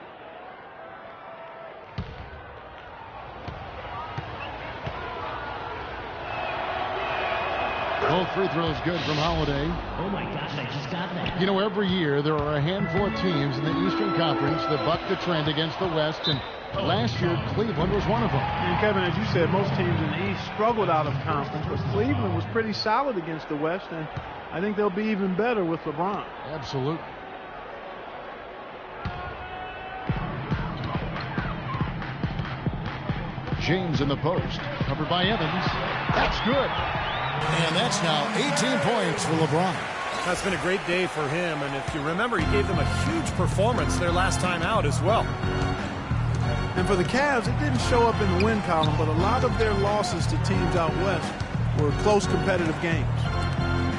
Both free throws good from Holiday. Oh my gosh, I just got that. You know, every year there are a handful of teams in the Eastern Conference that buck the trend against the West, and last year Cleveland was one of them. And Kevin, as you said, most teams in the East struggled out of conference, but Cleveland was pretty solid against the West, and I think they'll be even better with LeBron. Absolutely. James in the post, covered by Evans. That's good. And that's now 18 points for LeBron. That's been a great day for him, and if you remember, he gave them a huge performance their last time out as well. And for the Cavs, it didn't show up in the win column, but a lot of their losses to teams out west were close competitive games.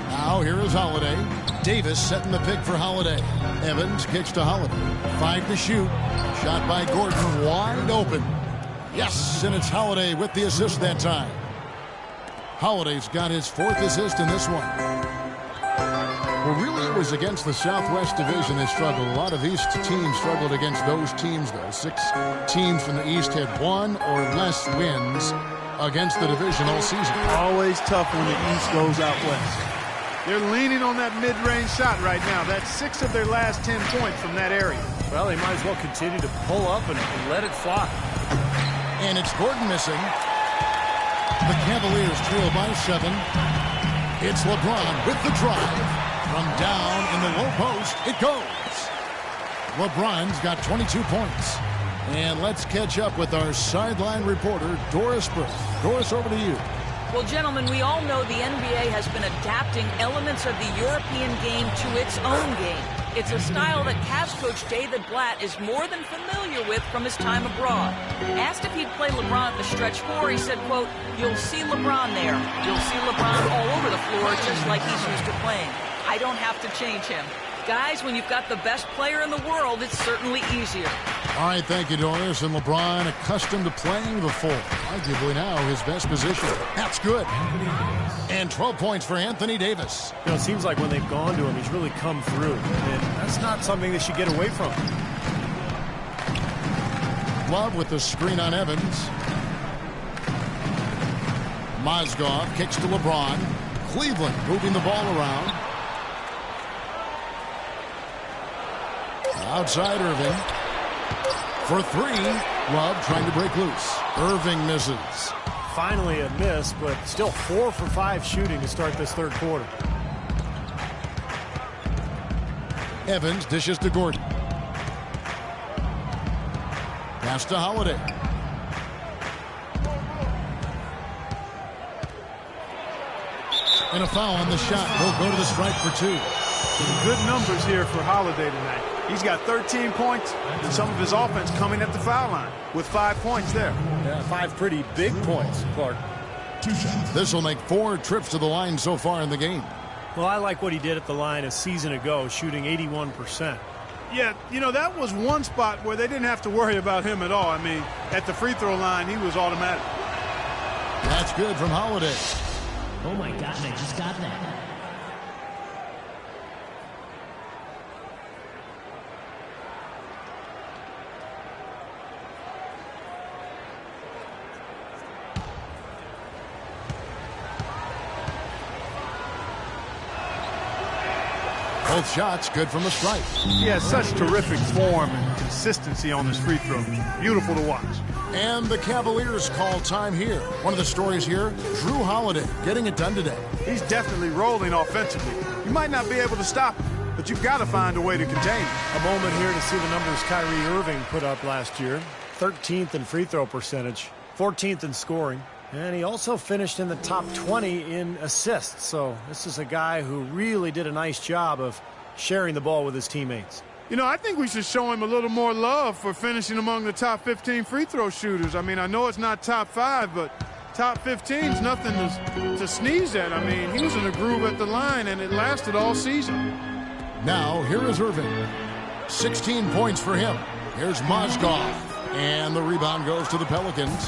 Now here is Holiday. Davis setting the pick for Holiday. Evans kicks to Holiday. 5 to shoot. Shot by Gordon, wide open. Yes, and it's Holiday with the assist that time. Holiday's got his 4th assist in this one. Well, really, it was against the Southwest Division they struggled. A lot of East teams struggled against those teams, though. 6 teams from the East had 1 or less wins against the division all season. Always tough when the East goes out west. They're leaning on that mid-range shot right now. That's 6 of their last 10 points from that area. Well, they might as well continue to pull up and let it fly. And it's Gordon missing. The Cavaliers trail by 7. It's LeBron with the drive. From down in the low post, it goes. LeBron's got 22 points. And let's catch up with our sideline reporter, Doris Burke. Doris, over to you. Well, gentlemen, we all know the NBA has been adapting elements of the European game to its own game. It's a style that Cavs coach David Blatt is more than familiar with from his time abroad. Asked if he'd play LeBron at the stretch 4, he said, quote, "You'll see LeBron there. You'll see LeBron all over the floor just like he's used to playing. I don't have to change him. Guys, when you've got the best player in the world, it's certainly easier." All right, thank you, Doris. And LeBron, accustomed to playing the 4, arguably now his best position. That's good. And 12 points for Anthony Davis. You know, it seems like when they've gone to him, he's really come through. And that's not something they should get away from. Love with the screen on Evans. Mozgov kicks to LeBron. Cleveland moving the ball around. Outside Irving. For 3. Love trying to break loose. Irving misses. Finally a miss, but still 4 for 5 shooting to start this third quarter. Evans dishes to Gordon. Pass to Holiday. And a foul on the shot. He'll go to the strike for 2. Some good numbers here for Holiday tonight. He's got 13 points and some of his offense coming at the foul line with 5 points there. Yeah, 5 pretty big points, Clark. This will make 4 trips to the line so far in the game. Well, I like what he did at the line a season ago, shooting 81%. Yeah, you know, that was one spot where they didn't have to worry about him at all. I mean, at the free throw line, he was automatic. That's good from Holiday. Oh my gosh, I just got that. Both shots good from the stripe. He has such terrific form and consistency on his free throw. Beautiful to watch. And the Cavaliers call time here. One of the stories here, Drew Holiday getting it done today. He's definitely rolling offensively. You might not be able to stop him, but you've got to find a way to contain him. A moment here to see the numbers Kyrie Irving put up last year. 13th in free throw percentage, 14th in scoring. And he also finished in the top 20 in assists. So this is a guy who really did a nice job of sharing the ball with his teammates. You know, I think we should show him a little more love for finishing among the top 15 free throw shooters. I mean, I know it's not top 5, but top 15's nothing to sneeze at. I mean, he was in a groove at the line, and it lasted all season. Now, here is Irving. 16 points for him. Here's Mozgov. And the rebound goes to the Pelicans.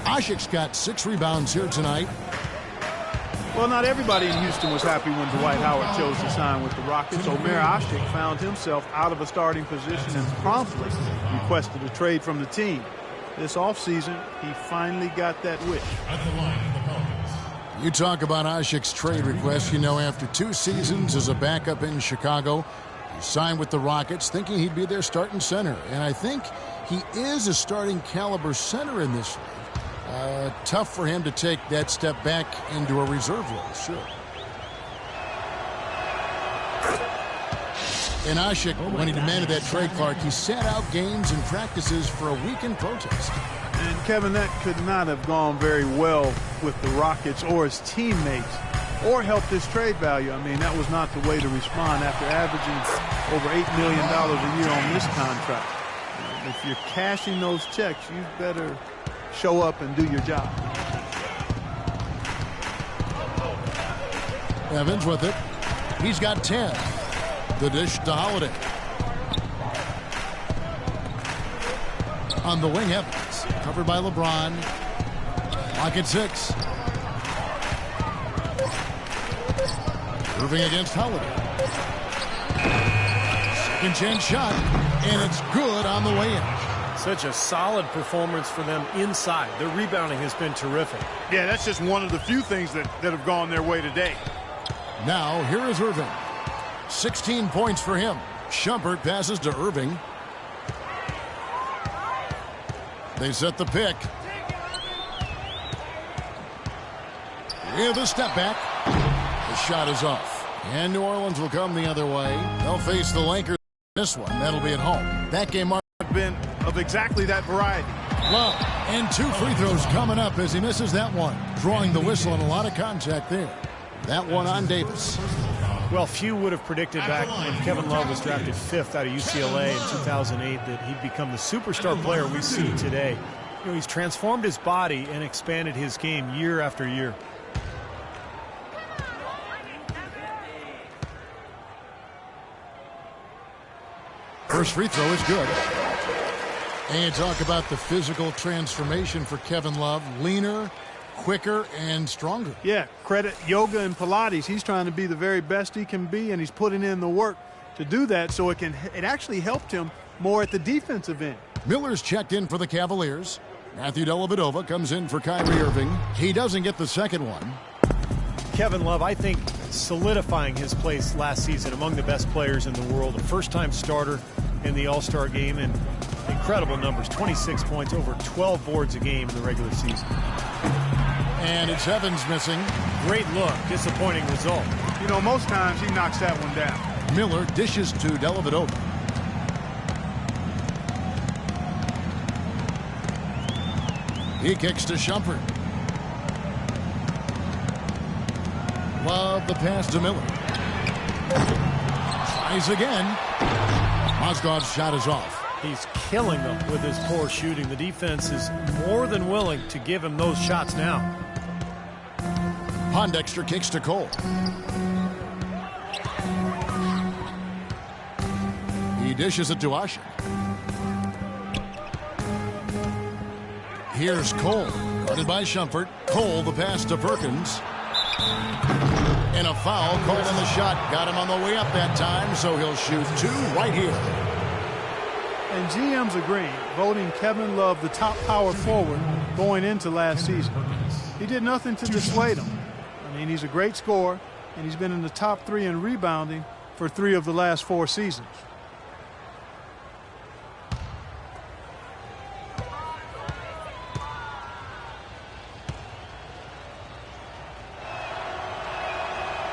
Ashik's got 6 rebounds here tonight. Well, not everybody in Houston was happy when Dwight Howard chose to sign with the Rockets. Omer Ashik found himself out of a starting position and promptly requested a trade from the team. This offseason, he finally got that wish. You talk about Ashik's trade request. You know, after 2 seasons as a backup in Chicago, he signed with the Rockets thinking he'd be their starting center. And I think he is a starting caliber center in this league. Tough for him to take that step back into a reserve role, sure. And Ashik, when he demanded that trade, Clark, he sat out games and practices for a week in protest. And Kevin, that could not have gone very well with the Rockets or his teammates or helped his trade value. I mean, that was not the way to respond after averaging over $8 million a year on this contract. If you're cashing those checks, you better show up and do your job. Evans with it. He's got 10. The dish to Holiday. On the wing, Evans. Covered by LeBron. Lock at 6. Irving against Holiday. Second chance shot. And it's good on the way in. Such a solid performance for them inside. Their rebounding has been terrific. Yeah, that's just one of the few things that have gone their way today. Now, here is Irving. 16 points for him. Shumpert passes to Irving. They set the pick. With a step back. The shot is off. And New Orleans will come the other way. They'll face the Lakers. This one, that'll be at home. That game marked been of exactly that variety. Love. And 2 free throws coming up as he misses that one. Drawing the whistle and a lot of contact there. That one on Davis. Well, few would have predicted back when Kevin Love was drafted 5th out of UCLA in 2008 that he'd become the superstar player we see today. You know, he's transformed his body and expanded his game year after year. First free throw is good. And talk about the physical transformation for Kevin Love. Leaner, quicker, and stronger. Yeah, credit yoga and Pilates. He's trying to be the very best he can be, and he's putting in the work to do that, so it actually helped him more at the defensive end. Miller's checked in for the Cavaliers. Matthew Dellavedova comes in for Kyrie Irving. He doesn't get the second one. Kevin Love, I think, solidifying his place last season among the best players in the world. A first-time starter in the All-Star game, and incredible numbers. 26 points, over 12 boards a game in the regular season. And it's Evans missing. Great look. Disappointing result. You know, most times he knocks that one down. Miller dishes to Dellavedova. He kicks to Shumpert. Love the pass to Miller. Tries again. Mozgov's shot is off. He's killing them with his poor shooting. The defense is more than willing to give him those shots now. Pondexter kicks to Cole. He dishes it to Ashik. Here's Cole, guarded by Shumpert. Cole, the pass to Perkins. And a foul called on the shot. Got him on the way up that time, so he'll shoot 2 right here. And GM's agreeing, voting Kevin Love the top power forward going into last season. He did nothing to dissuade him. I mean, he's a great scorer, and he's been in the top 3 in rebounding for 3 of the last 4 seasons.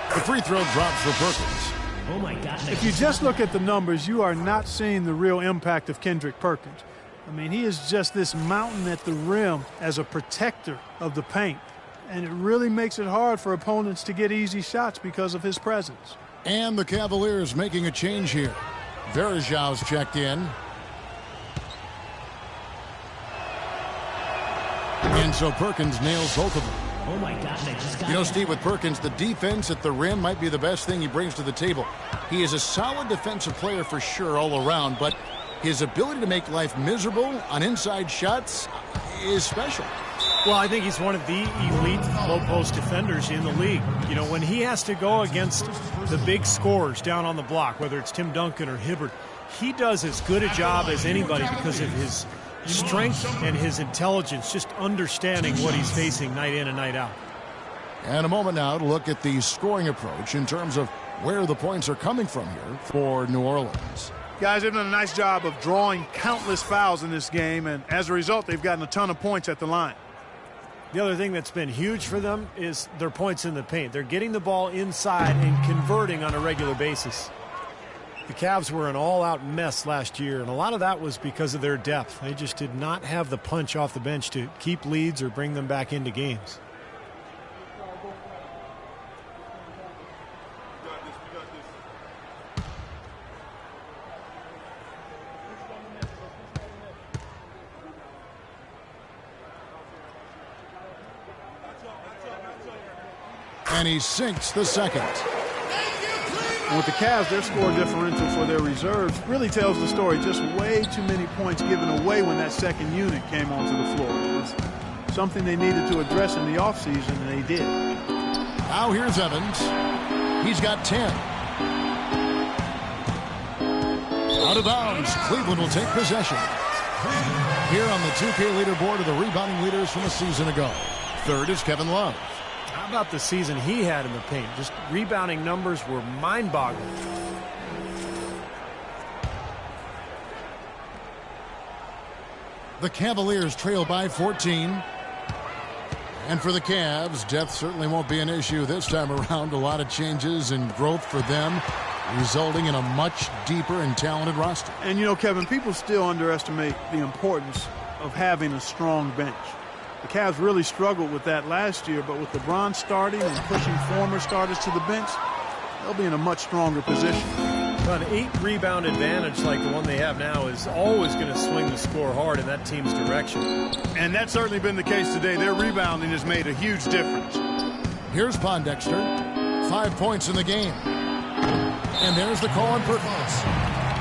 The free throw drops for Perkins. Oh my God. If you just look at the numbers, you are not seeing the real impact of Kendrick Perkins. I mean, he is just this mountain at the rim as a protector of the paint. And it really makes it hard for opponents to get easy shots because of his presence. And the Cavaliers making a change here. Verajau's checked in. And And so Perkins nails both of them. Oh, my God, I just got You know, that. Steve, with Perkins, the defense at the rim might be the best thing he brings to the table. He is a solid defensive player for sure all around, but his ability to make life miserable on inside shots is special. Well, I think he's one of the elite low-post defenders in the league. You know, when he has to go against the big scorers down on the block, whether it's Tim Duncan or Hibbert, he does as good a job as anybody because of his strength and his intelligence, just understanding what he's facing night in and night out. And a moment now to look at the scoring approach in terms of where the points are coming from here for New Orleans. Guys, they've done a nice job of drawing countless fouls in this game, and as a result, they've gotten a ton of points at the line. The other thing that's been huge for them is their points in the paint. They're getting the ball inside and converting on a regular basis. The Cavs were an all-out mess last year, and a lot of that was because of their depth. They just did not have the punch off the bench to keep leads or bring them back into games. And he sinks the second. And with the Cavs, their score differential for their reserves really tells the story. Just way too many points given away when that second unit came onto the floor. It was something they needed to address in the offseason, and they did. Now here's Evans. He's got 10. Out of bounds. Cleveland will take possession. Here on the 2K leaderboard are the rebounding leaders from a season ago. Third is Kevin Love. How about the season he had in the paint? Just rebounding numbers were mind-boggling. The Cavaliers trail by 14. And for the Cavs, depth certainly won't be an issue this time around. A lot of changes and growth for them, resulting in a much deeper and talented roster. And, you know, Kevin, people still underestimate the importance of having a strong bench. The Cavs really struggled with that last year, but with LeBron starting and pushing former starters to the bench, they'll be in a much stronger position. An 8-rebound advantage like the one they have now is always going to swing the score hard in that team's direction. And that's certainly been the case today. Their rebounding has made a huge difference. Here's Pondexter. 5 points in the game. And there's the call on Perkins.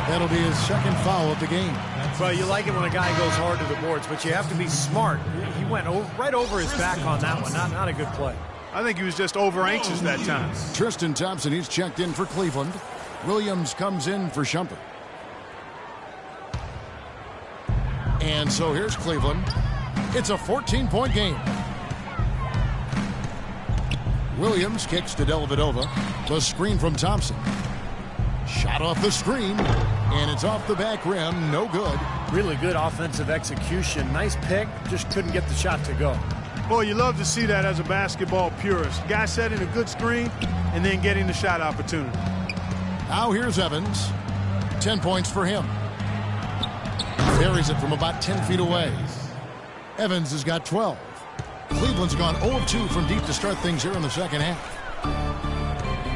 That'll be his second foul of the game. Well, you like it when a guy goes hard to the boards, but you have to be smart. He went right over his back on that one. Not a good play. I think he was just over anxious that time. Tristan Thompson, he's checked in for Cleveland. Williams comes in for Shumpert. And so here's Cleveland. It's a 14-point game. Williams kicks to Dellavedova. The screen from Thompson. Shot off the screen, and it's off the back rim. No good. Really good offensive execution. Nice pick, just couldn't get the shot to go. Boy, you love to see that as a basketball purist. Guy setting a good screen and then getting the shot opportunity. Now here's Evans. 10 points for him. Buries it from about 10 feet away. Evans has got 12. Cleveland's gone 0-2 from deep to start things here in the second half.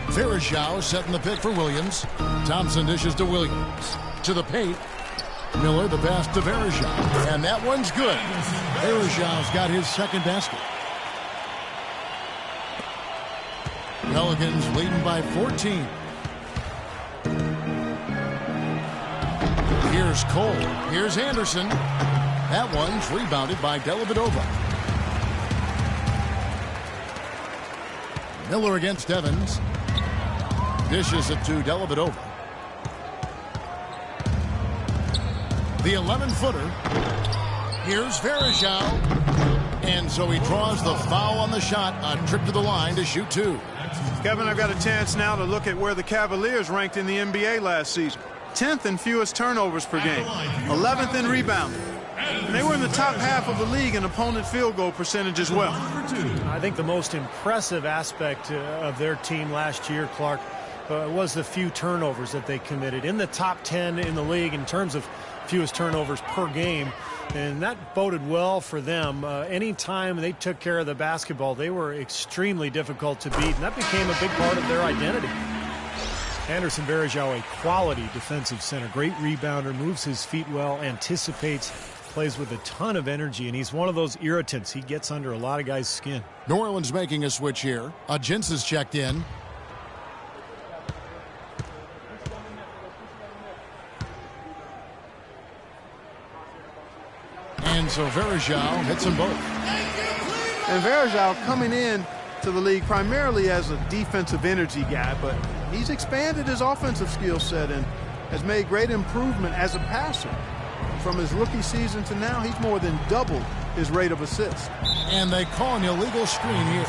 Verajao setting the pick for Williams. Thompson dishes to Williams. To the paint. Miller the pass to Verajao. And that one's good. Verajao's got his second basket. Pelicans leading by 14. Here's Cole. Here's Anderson. That one's rebounded by Dellavedova. Miller against Evans. Dishes it to Dellavedova. The 11-footer. Here's Verajao. And so he draws the foul on the shot. A trip to the line to shoot two. Kevin, I've got a chance now to look at where the Cavaliers ranked in the NBA last season. 10th in fewest turnovers per game. 11th in rebounding. And they were in the top half of the league in opponent field goal percentage as well. I think the most impressive aspect of their team last year, Clark, was the few turnovers that they committed. In the top 10 in the league in terms of fewest turnovers per game. And that boded well for them. Anytime they took care of the basketball, they were extremely difficult to beat. And that became a big part of their identity. Anderson Varejao, a quality defensive center. Great rebounder, moves his feet well, anticipates, plays with a ton of energy, and he's one of those irritants. He gets under a lot of guys' skin. New Orleans making a switch here. Agins is checked in. And so Varejao hits them both. And Varejao coming in to the league primarily as a defensive energy guy, but he's expanded his offensive skill set and has made great improvement as a passer. From his rookie season to now, he's more than doubled his rate of assists. And they call an illegal screen here.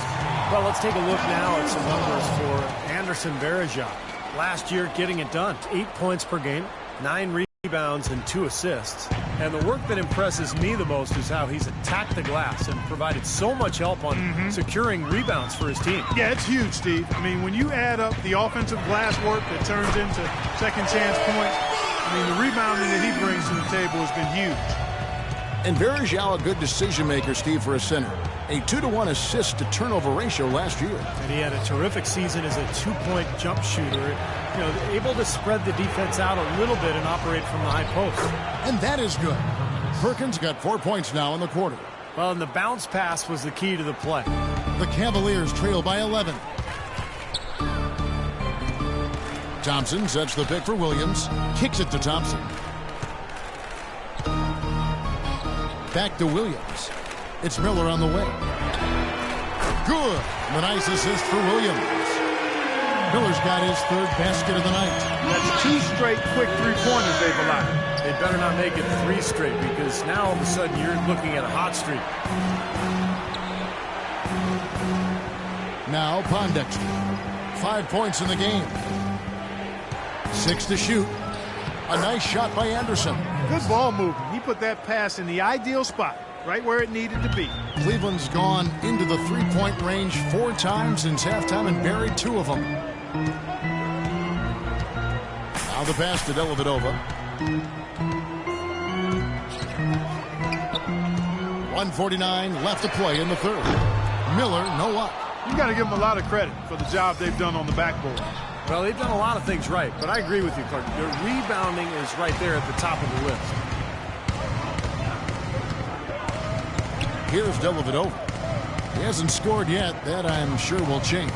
Well, let's take a look now at some numbers for Anderson Varejao. Last year, getting it done. 8 points per game, 9 rebounds, and 2 assists. And the work that impresses me the most is how he's attacked the glass and provided so much help on securing rebounds for his team. Yeah, it's huge, Steve. I mean, when you add up the offensive glass work that turns into second chance points, I mean, the rebounding that he brings to the table has been huge. And Varejao, a good decision-maker, Steve, for a center. A 2-to-1 assist-to-turnover ratio last year. And he had a terrific season as a 2-point jump shooter. You know, able to spread the defense out a little bit and operate from the high post. And that is good. Perkins got 4 points now in the quarter. Well, and the bounce pass was the key to the play. The Cavaliers trail by 11. Thompson sets the pick for Williams. Kicks it to Thompson. Back to Williams. It's Miller on the way. Good. A nice assist for Williams. Miller's got his 3rd basket of the night. That's 2 straight quick three-pointers they've allowed. They better not make it 3 straight, because now all of a sudden you're looking at a hot streak. Now Pondexter. 5 points in the game. 6 to shoot. A nice shot by Anderson. Good ball movement. He put that pass in the ideal spot, right where it needed to be. Cleveland's gone into the 3-point range 4 times since halftime and buried 2 of them. Now the pass to Dellavedova. 1:49 left to play in the 3rd. Miller, no luck. You got to give them a lot of credit for the job they've done on the backboard. Well, they've done a lot of things right, but I agree with you, Clark. Their rebounding is right there at the top of the list. Here's Dellavedova. He hasn't scored yet. That, I'm sure, will change.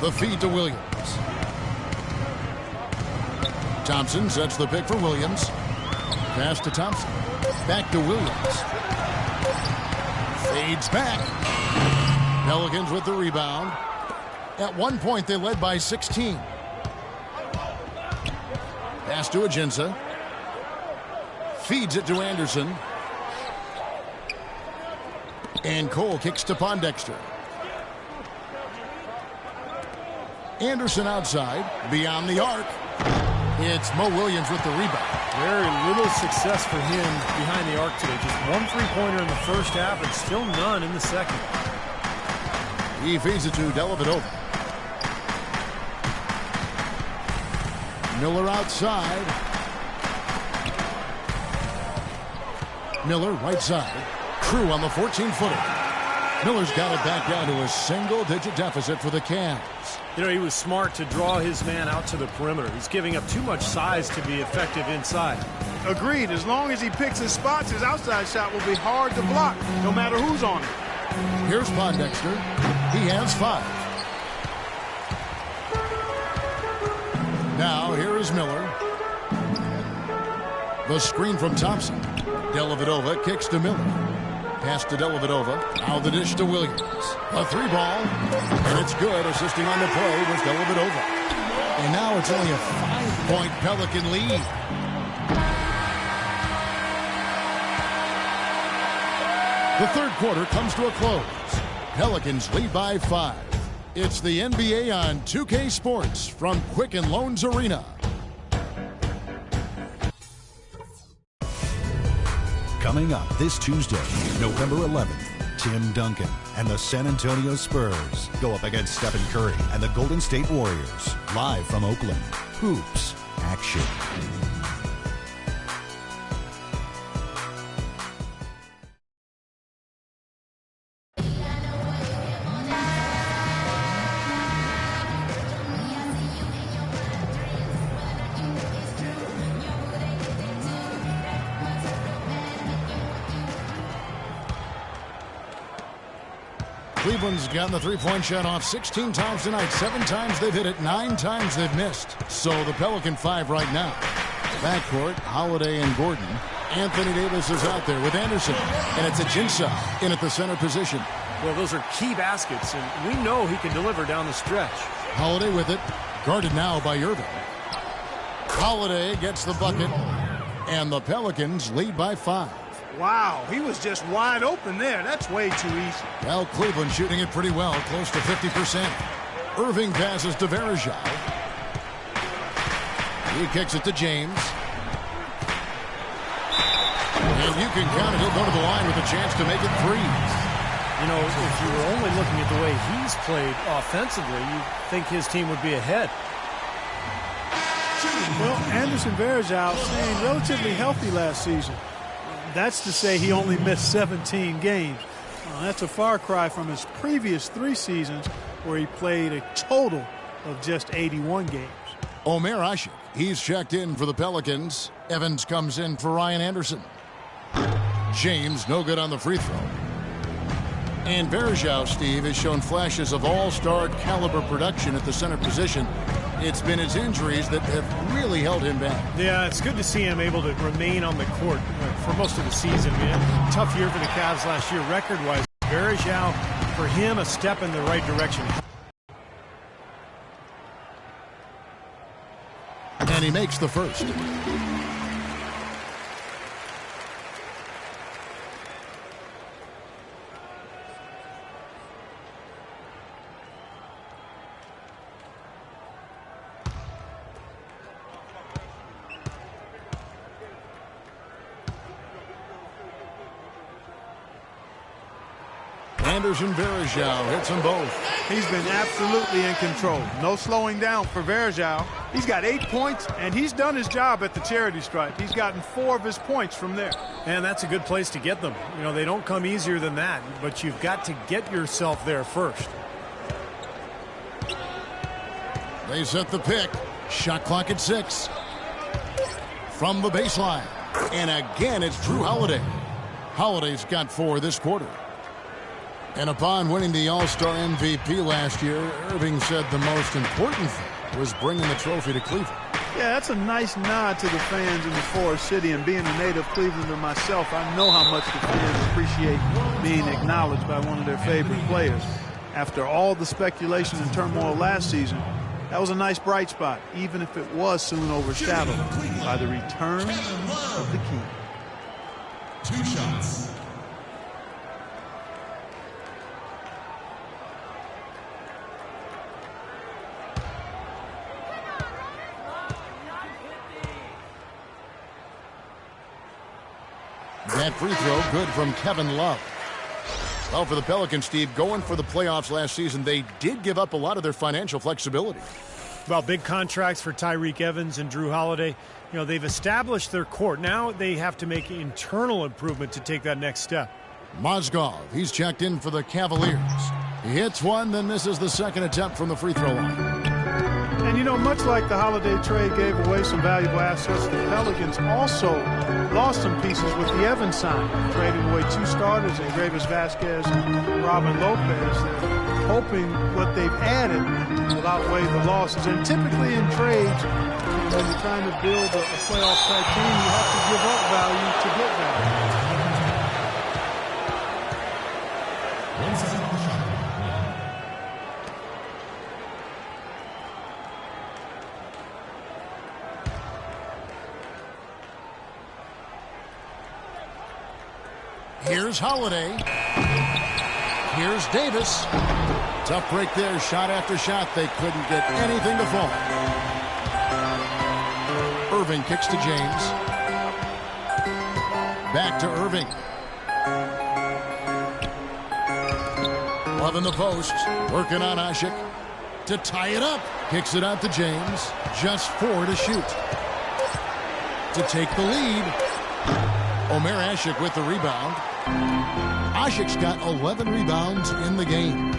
The feed to Williams. Thompson sets the pick for Williams. Pass to Thompson. Back to Williams. Fades back. Pelicans with the rebound. At one point, they led by 16. Pass to Agins. Feeds it to Anderson. And Cole kicks to Pondexter. Anderson outside, beyond the arc. It's Mo Williams with the rebound. Very little success for him behind the arc today. Just 1 3-pointer in the first half and still none in the second. He feeds it to Dellavedova. Miller outside. Miller right side. Crew on the 14-footer. Miller's got it back down to a single-digit deficit for the Cavs. You know, he was smart to draw his man out to the perimeter. He's giving up too much size to be effective inside. Agreed. As long as he picks his spots, his outside shot will be hard to block, no matter who's on it. Here's Pondexter. He has 5. Now, here is Miller. The screen from Thompson. Dellavedova kicks to Miller. Pass to Dellavedova. Now the dish to Williams. A 3-ball. And it's good. Assisting on the play was Dellavedova. And now it's only a 5-point Pelican lead. The 3rd quarter comes to a close. Pelicans lead by 5. It's the NBA on 2K Sports from Quicken Loans Arena. Coming up this Tuesday, November 11th, Tim Duncan and the San Antonio Spurs go up against Stephen Curry and the Golden State Warriors. Live from Oakland, Hoops Action. Cleveland's gotten the three-point shot off 16 times tonight. 7 times they've hit it, 9 times they've missed. So the Pelican 5 right now. Backcourt, Holiday and Gordon. Anthony Davis is out there with Anderson. And it's Ajinça in at the center position. Well, those are key baskets, and we know he can deliver down the stretch. Holiday with it. Guarded now by Irving. Holiday gets the bucket. And the Pelicans lead by 5. Wow, he was just wide open there. That's way too easy. Well, Cleveland shooting it pretty well, close to 50%. Irving passes to Varejao. He kicks it to James. And you can count it. He'll go to the line with a chance to make it 3. You know, if you were only looking at the way he's played offensively, you'd think his team would be ahead. Well, Anderson Varejao staying relatively healthy last season. That's to say he only missed 17 games. That's a far cry from his previous 3 seasons where he played a total of just 81 games. Omer Asik, he's checked in for the Pelicans. Evans comes in for Ryan Anderson. James, no good on the free throw. And Varejao, Steve, has shown flashes of all-star caliber production at the center position. It's been his injuries that have really held him back. Yeah, it's good to see him able to remain on the court for most of the season. Man, tough year for the Cavs last year record-wise. Varejao, for him, a step in the right direction. And he makes the first. Anderson Varejao hits them both. He's been absolutely in control. No slowing down for Varejao. He's got 8 points, and he's done his job at the charity stripe. He's gotten 4 of his points from there. And that's a good place to get them. You know, they don't come easier than that, but you've got to get yourself there first. They set the pick. Shot clock at 6. From the baseline. And again, it's Drew Holiday. Holiday's got 4 this quarter. And upon winning the All-Star MVP last year, Irving said the most important thing was bringing the trophy to Cleveland. Yeah, that's a nice nod to the fans in the Forest City. And being a native Clevelander myself, I know how much the fans appreciate being acknowledged by one of their favorite players. After all the speculation and turmoil last season, that was a nice bright spot, even if it was soon overshadowed by the return of the king. 2 shots. That free throw good from Kevin Love. Well, for the Pelicans, Steve, going for the playoffs last season, they did give up a lot of their financial flexibility. Well, big contracts for Tyreek Evans and Drew Holiday. You know, they've established their court. Now they have to make internal improvement to take that next step. Mozgov, he's checked in for the Cavaliers. He hits one, then misses the second attempt from the free throw line. And, you know, much like the Holiday trade gave away some valuable assets, the Pelicans also lost some pieces with the Evans sign, trading away 2 starters in Gravis Vasquez and Robin Lopez. They're hoping what they've added will outweigh the losses. And typically in trades, when you're trying to build a playoff-type team, you have to give up value to get value. Here's Holiday. Here's Davis. Tough break there, shot after shot. They couldn't get anything to fall. Irving kicks to James. Back to Irving. Love in the post. Working on Asik to tie it up. Kicks it out to James. Just 4 to shoot. To take the lead. Omer Asik with the rebound. Asik's got 11 rebounds in the game.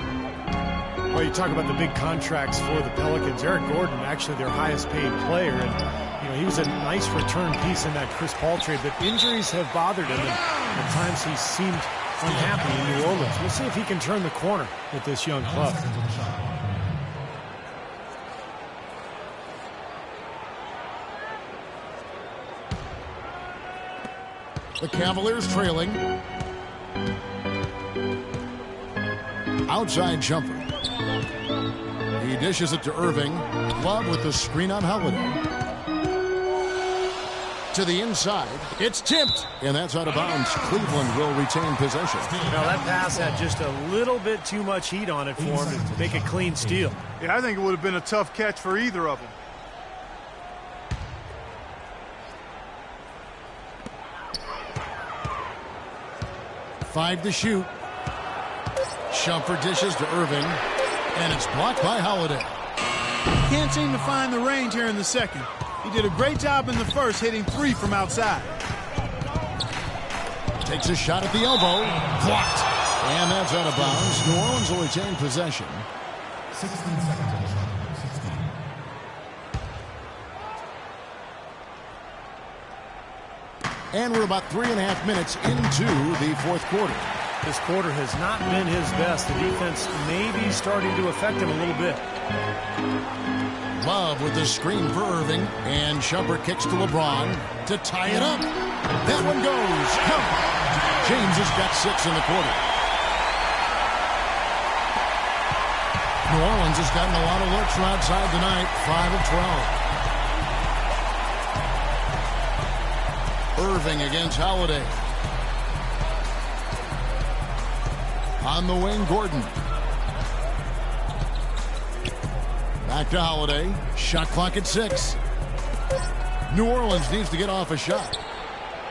Well, you talk about the big contracts for the Pelicans. Eric Gordon, actually their highest paid player. And, you know, he was a nice return piece in that Chris Paul trade, but injuries have bothered him. And at times he seemed unhappy in New Orleans. We'll see if he can turn the corner with this young club. The Cavaliers trailing. Outside jumper. He dishes it to Irving. Love with the screen on Holiday. To the inside. It's tipped. And that's out of bounds. Cleveland will retain possession. Now that pass had just a little bit too much heat on it for him to make a clean steal. Yeah, I think it would have been a tough catch for either of them. Five to shoot. Shumpert dishes to Irving. And it's blocked by Holiday. Can't seem to find the range here in the second. He did a great job in the first, hitting three from outside. Takes a shot at the elbow. Blocked. And that's out of bounds. New Orleans will retain possession. 16 seconds on the shot. 16. And we're about 3.5 minutes into the fourth quarter. This quarter has not been his best. The defense may be starting to affect him a little bit. Love with the screen for Irving. And Shumpert kicks to LeBron to tie it up. That one goes. Count. James has got 6 in the quarter. New Orleans has gotten a lot of looks from outside tonight. 5 of 12. Irving against Holiday. On the wing, Gordon. Back to Holiday. Shot clock at 6. New Orleans needs to get off a shot.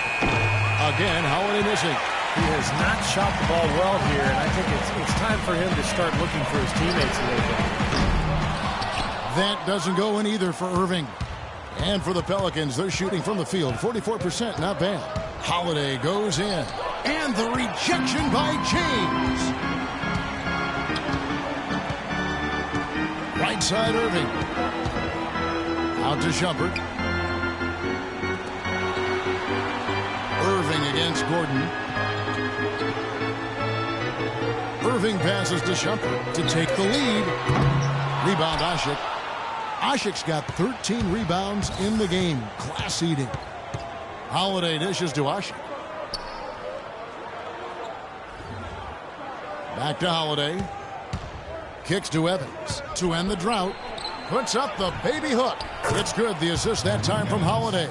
Again, Holiday missing. He has not shot the ball well here, and I think it's time for him to start looking for his teammates a little bit. That doesn't go in either for Irving. And for the Pelicans, they're shooting from the field. 44%, not bad. Holiday goes in. And the rejection by James. Right side, Irving. Out to Shumpert. Irving against Gordon. Irving passes to Shumpert to take the lead. Rebound, Ashik. Ashik's got 13 rebounds in the game. Class eating. Holiday dishes to Ashik. Back to Holiday. Kicks to Evans to end the drought. Puts up the baby hook. It's good. The assist that time from Holiday.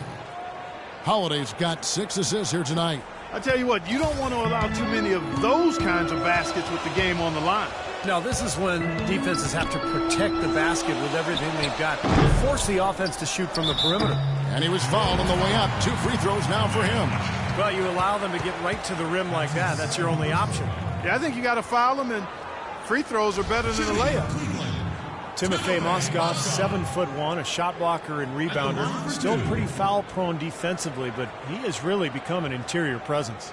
Holiday's got 6 assists here tonight. I tell you what, you don't want to allow too many of those kinds of baskets with the game on the line. Now, this is when defenses have to protect the basket with everything they've got. Force the offense to shoot from the perimeter. And he was fouled on the way up. 2 free throws now for him. Well, you allow them to get right to the rim like that. That's your only option. Yeah, I think you got to foul them, and free throws are better than a layup. Timofey Mozgov, 7'1", a shot blocker and rebounder. Still pretty foul-prone defensively, but he has really become an interior presence.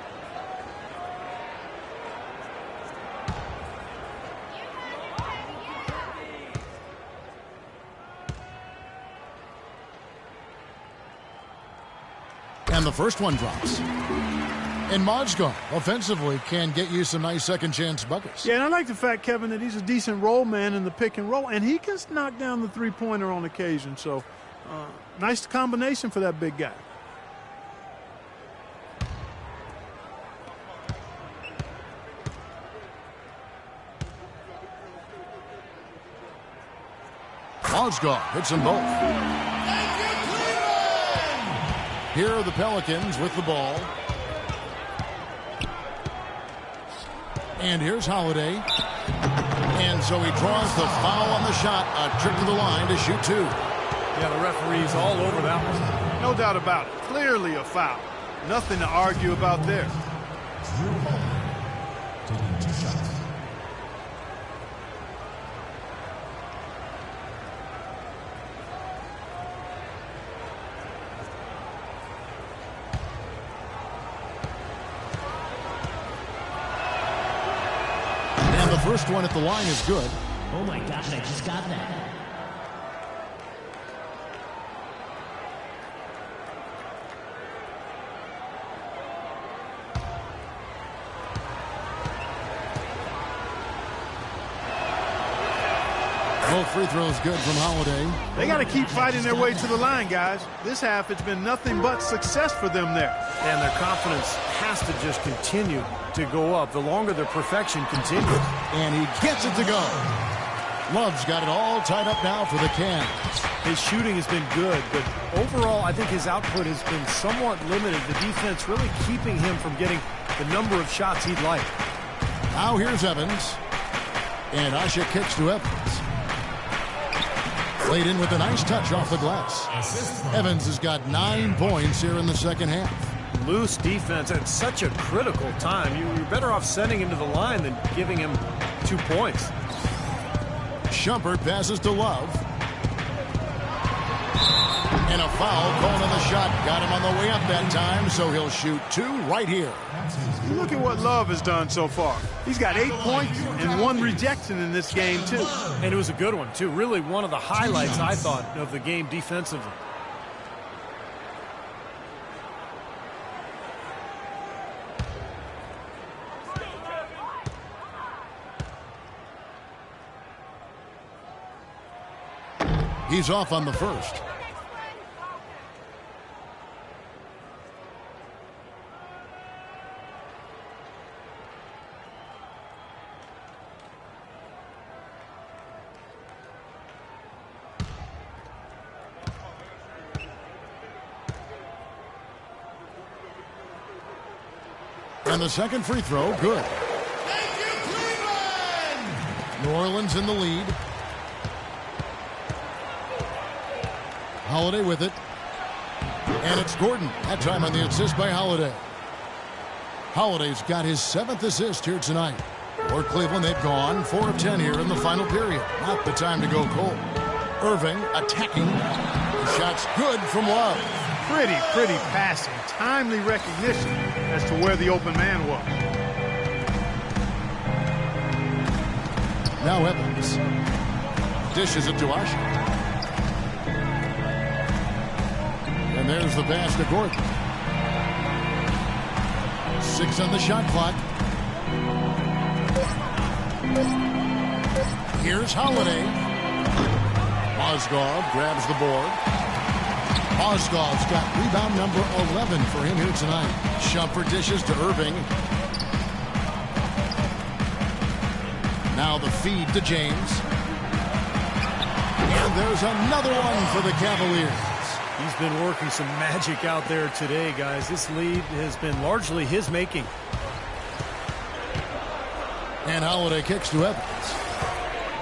And the first one drops. And Mozgov, offensively, can get you some nice second-chance buckets. Yeah, and I like the fact, Kevin, that he's a decent roll man in the pick and roll, and he can knock down the three-pointer on occasion. So, nice combination for that big guy. Mozgov hits them both. Here are the Pelicans with the ball. And here's Holiday. And so he draws the foul on the shot. A trip to the line to shoot 2. Yeah, the referee's all over that one. No doubt about it. Clearly a foul. Nothing to argue about there. Taking 2 shots. The first one at the line is good. Oh my gosh, I just got that. Both free throws good from Holiday. They got to keep fighting their way to the line, guys. This half, it's been nothing but success for them there. And their confidence has to just continue to go up the longer their perfection continues. And he gets it to go. Love's got it all tied up now for the Cavs. His shooting has been good, but overall, I think his output has been somewhat limited. The defense really keeping him from getting the number of shots he'd like. Now here's Evans. And Asha kicks to Evans. Played in with a nice touch off the glass. Evans has got 9 points here in the second half. Loose defense at such a critical time. You're better off sending him to the line than giving him 2 points. Shumpert passes to Love. And a foul called on the shot. Got him on the way up that time, so he'll shoot 2 right here. Look at what Love has done so far. He's got 8 points and 1 rejection in this game, too. And it was a good one, too. Really one of the highlights, I thought, of the game defensively. He's off on the first. And the second free throw, good. Thank you, Cleveland! New Orleans in the lead. Holiday with it. And it's Gordon. That time on the assist by Holiday. Holiday's got his 7th assist here tonight. For Cleveland, they've gone 4 of 10 here in the final period. Not the time to go cold. Irving attacking. The shot's good from Love. Pretty passing. Timely recognition as to where the open man was. Now Evans. Dishes it to Asha. And there's the pass to Gordon. 6 on the shot clock. Here's Holiday. Mozgov grabs the board. Mozgov's got rebound number 11 for him here tonight. Shumpert dishes to Irving. Now the feed to James. And there's another one for the Cavaliers. He's been working some magic out there today, guys. This lead has been largely his making. And Holiday kicks to Evans.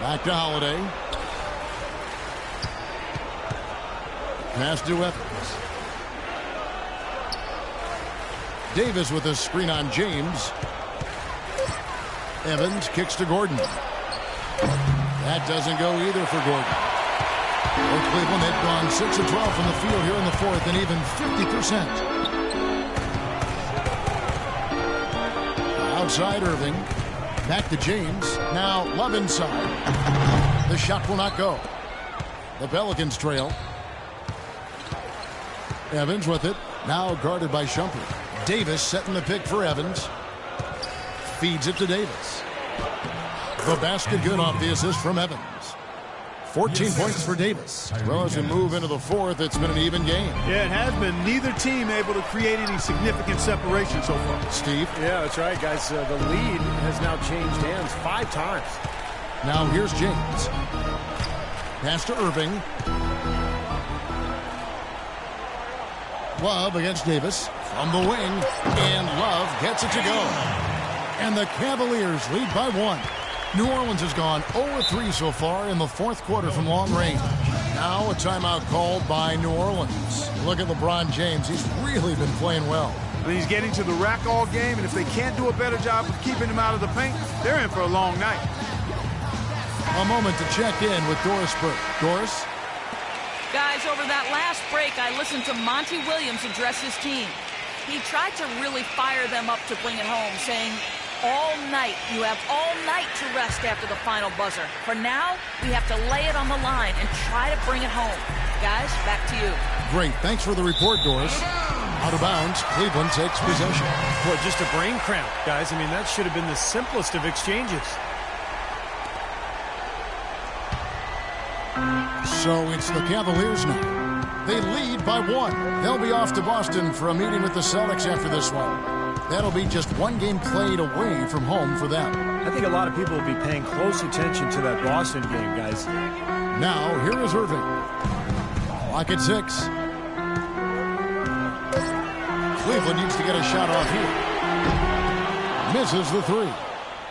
Back to Holiday. Pass to Evans. Davis with a screen on James. Evans kicks to Gordon. That doesn't go either for Gordon. For Cleveland, they've gone 6 of 12 from the field here in the fourth and even 50%. Outside Irving. Back to James. Now Love inside. The shot will not go. The Pelicans trail. Evans with it. Now guarded by Shumpert. Davis setting the pick for Evans. Feeds it to Davis. The basket good off the assist from Evans. 14 points for Davis. Well, as we move into the fourth, it's been an even game. Yeah, it has been. Neither team able to create any significant separation so far. Steve? Yeah, that's right, guys. The lead has now changed hands 5 times. Now here's James. Pass to Irving. Love against Davis from the wing. And Love gets it to go. And the Cavaliers lead by 1. New Orleans has gone 0-3 so far in the fourth quarter from long range. Now a timeout called by New Orleans. Look at LeBron James. He's really been playing well. He's getting to the rack all game, and if they can't do a better job of keeping him out of the paint, they're in for a long night. A moment to check in with Doris Burke. Doris? Guys, over that last break, I listened to Monty Williams address his team. He tried to really fire them up to bring it home, saying, all night, you have all night to rest after the final buzzer. For now, we have to lay it on the line and try to bring it home. Guys, back to you. Great. Thanks for the report, Doris. Out of bounds, Cleveland takes possession. Boy, just a brain cramp, guys. I mean, that should have been the simplest of exchanges. So it's the Cavaliers now. They lead by 1. They'll be off to Boston for a meeting with the Celtics after this one. That'll be just 1 game played away from home for them. I think a lot of people will be paying close attention to that Boston game, guys. Now, here is Irving. Clock at 6. Cleveland needs to get a shot off here. Misses the 3.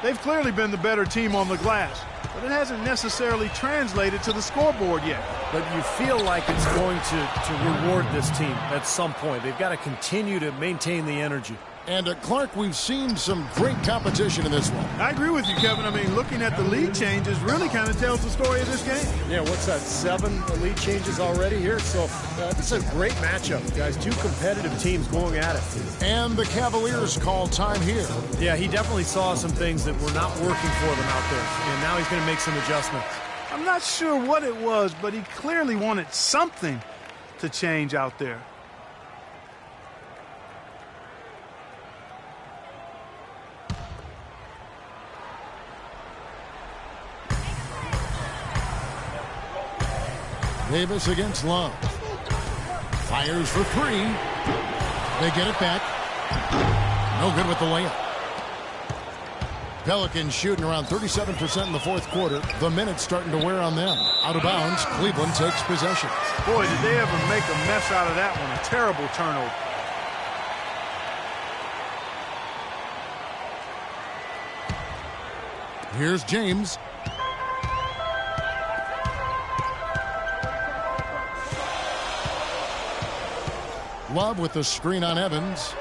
They've clearly been the better team on the glass, but it hasn't necessarily translated to the scoreboard yet. But you feel like it's going to reward this team at some point. They've got to continue to maintain the energy. And Clark, we've seen some great competition in this one. I agree with you, Kevin. I mean, looking at the lead changes really kind of tells the story of this game. Yeah, what's that, 7 lead changes already here? So this is a great matchup, guys. 2 competitive teams going at it. And the Cavaliers call time here. Yeah, he definitely saw some things that were not working for them out there. And now he's going to make some adjustments. I'm not sure what it was, but he clearly wanted something to change out there. Davis against Love. Fires for 3. They get it back. No good with the layup. Pelicans shooting around 37% in the fourth quarter. The minutes starting to wear on them. Out of bounds, Cleveland takes possession. Boy, did they ever make a mess out of that one. A terrible turnover. Here's James. Love with the screen on Evans.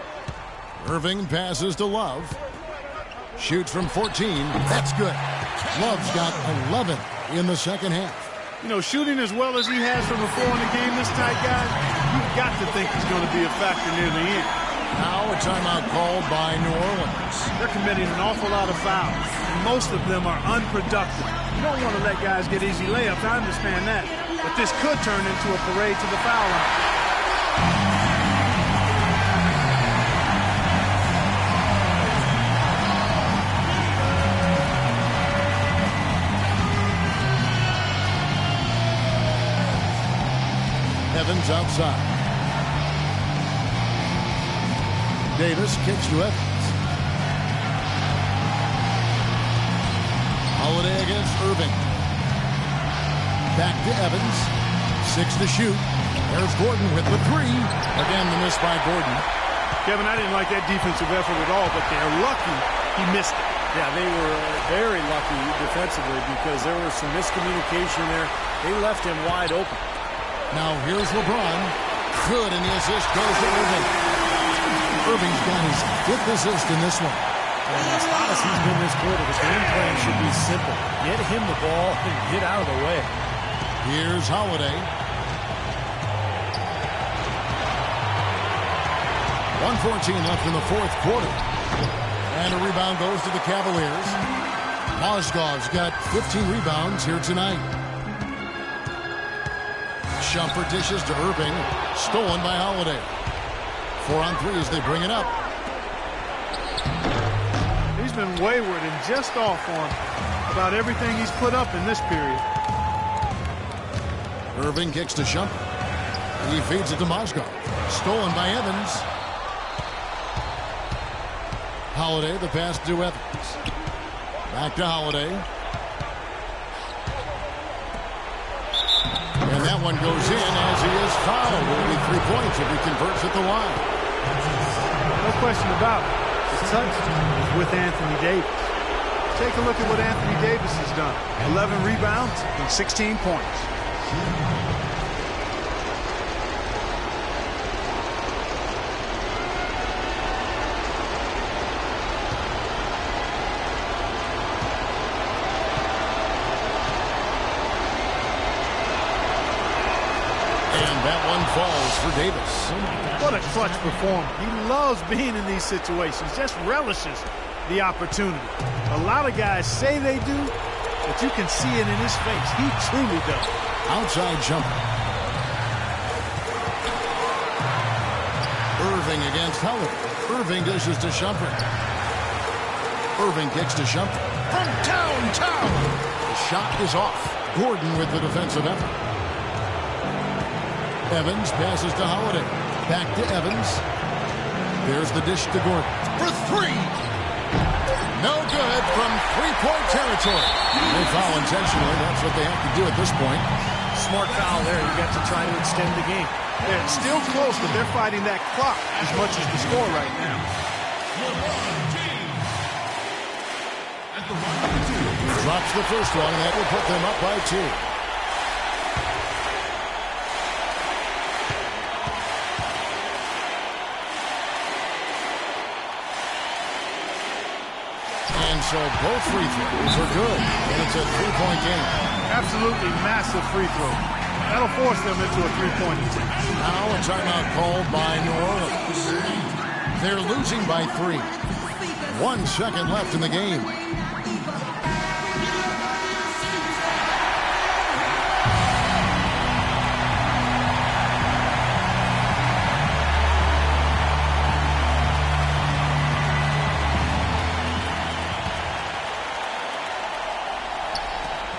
Irving passes to Love. Shoots from 14. That's good. Love's got 11 in the second half. You know, shooting as well as he has from before in the game, this tight guy, you've got to think he's going to be a factor near the end. Now a timeout called by New Orleans. They're committing an awful lot of fouls, and most of them are unproductive. You don't want to let guys get easy layups. I understand that. But this could turn into a parade to the foul line. Evans outside. Davis kicks to Evans. Holiday against Irving. Back to Evans. 6 to shoot. There's Gordon with the 3. Again, the miss by Gordon. Kevin, I didn't like that defensive effort at all, but they're lucky he missed it. Yeah, they were very lucky defensively because there was some miscommunication there. They left him wide open. Now here's LeBron. Good, and the assist goes to Irving. Irving's got his 5th assist in this one. And as hot as he's been this quarter, the game plan should be simple. Get him the ball and get out of the way. Here's Holiday. 1:14 left in the fourth quarter. And a rebound goes to the Cavaliers. Mozgov's got 15 rebounds here tonight. Shumpert dishes to Irving. Stolen by Holiday. 4 on 3 as they bring it up. He's been wayward and just off on about everything he's put up in this period. Irving kicks to Shumpert. He feeds it to Mozgov. Stolen by Evans. Holiday, the pass to Evans. Back to Holiday. And that one goes in as he is fouled. It'll be 3 points if he converts at the line. No question about it. The touch is with Anthony Davis. Take a look at what Anthony Davis has done. 11 rebounds and 16 points. Falls for Davis. What a clutch performer. He loves being in these situations, just relishes the opportunity. A lot of guys say they do, but you can see it in his face. He truly does. Outside jumper. Irving against Howard. Irving dishes to Shumpert. Irving kicks to Shumpert. From downtown. The shot is off. Gordon with the defensive effort. Evans passes to Holiday. Back to Evans. There's the dish to Gordon. For three! No good from three-point territory. They foul intentionally. That's what they have to do at this point. Smart foul there. You got to try to extend the game. Yeah, it's still close, but they're fighting that clock as much as the score right now. Drops the first one, and that will put them up by 2. And so both free throws are good, and it's a three-point game. Absolutely massive free throw. That'll force them into a three-pointer. Now a timeout called by New Orleans. They're losing by 3. 1 second left in the game.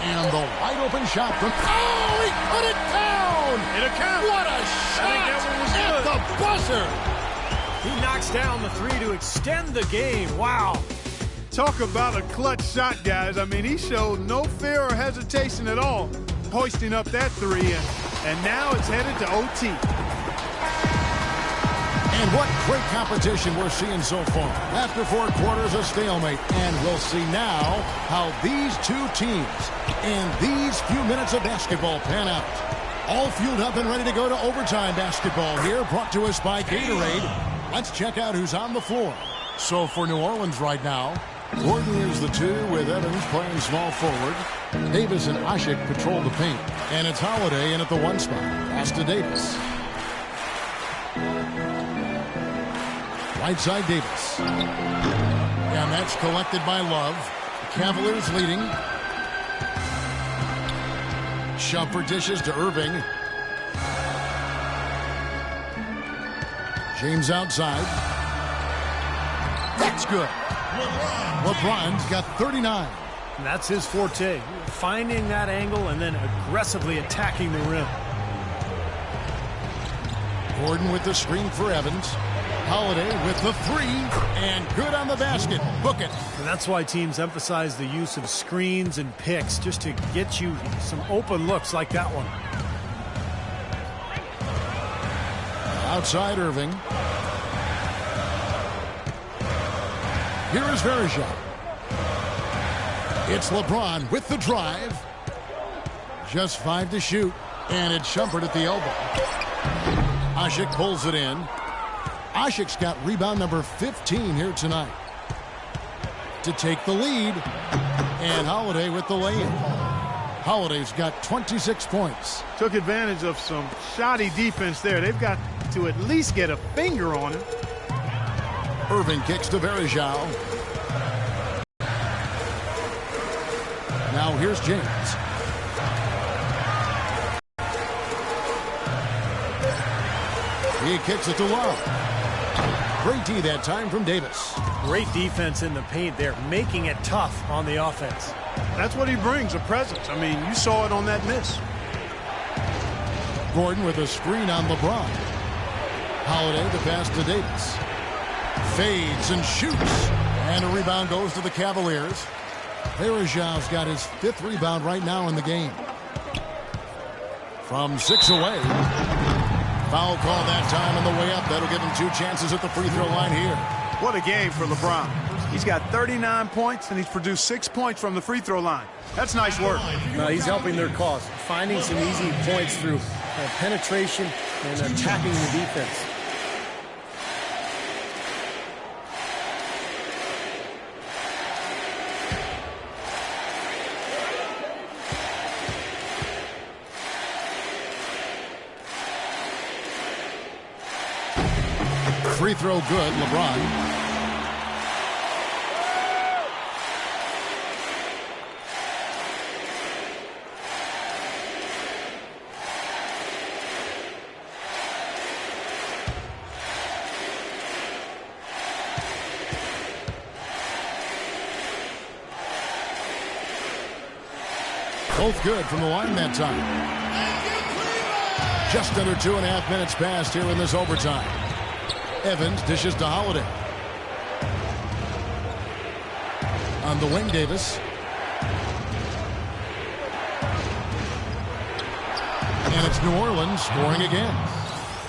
And the wide open shot from... Oh, he put it down! It'll count. What a shot! At the buzzer! He knocks down the three to extend the game. Wow. Talk about a clutch shot, guys. I mean, he showed no fear or hesitation at all, hoisting up that three, and now it's headed to OT. And what great competition we're seeing so far. After 4 quarters, a stalemate. And we'll see now how these two teams in these few minutes of basketball pan out. All fueled up and ready to go to overtime basketball here, brought to us by Gatorade. Let's check out who's on the floor. So for New Orleans right now, Gordon is the 2 with Evans playing small forward. Davis and Ashik patrol the paint. And it's Holiday in at the 1 spot. Pass to Davis. Right side Davis. And that's collected by Love. The Cavaliers leading. Shumpert dishes to Irving. James outside. That's good. LeBron's got 39. And that's his forte. Finding that angle and then aggressively attacking the rim. Gordon with the screen for Evans. Holiday with the 3, and good on the basket. Book it. And that's why teams emphasize the use of screens and picks, just to get you some open looks like that one. Outside Irving. Here is Verija. It's LeBron with the drive. Just 5 to shoot, and it's Shumpert at the elbow. Ashik pulls it in. Ashik's got rebound number 15 here tonight to take the lead. And Holiday with the lay-in. Holiday's got 26 points. Took advantage of some shoddy defense there. They've got to at least get a finger on him. Irving kicks to Verija. Now here's James. He kicks it to Love. Great D that time from Davis. Great defense in the paint there, making it tough on the offense. That's what he brings, a presence. I mean, you saw it on that miss. Gordon with a screen on LeBron. Holiday the pass to Davis. Fades and shoots. And a rebound goes to the Cavaliers. Verija's got his 5th rebound right now in the game. From 6 away. Foul call that time on the way up. That'll give him 2 chances at the free throw line here. What a game for LeBron. He's got 39 points, and he's produced 6 points from the free throw line. That's nice work. No, he's helping their cause, finding some easy points through penetration and attacking the defense. Free throw good, LeBron. Both good from the line that time. Just under 2.5 minutes passed here in this overtime. Evans dishes to Holiday. On the wing, Davis. And it's New Orleans scoring again.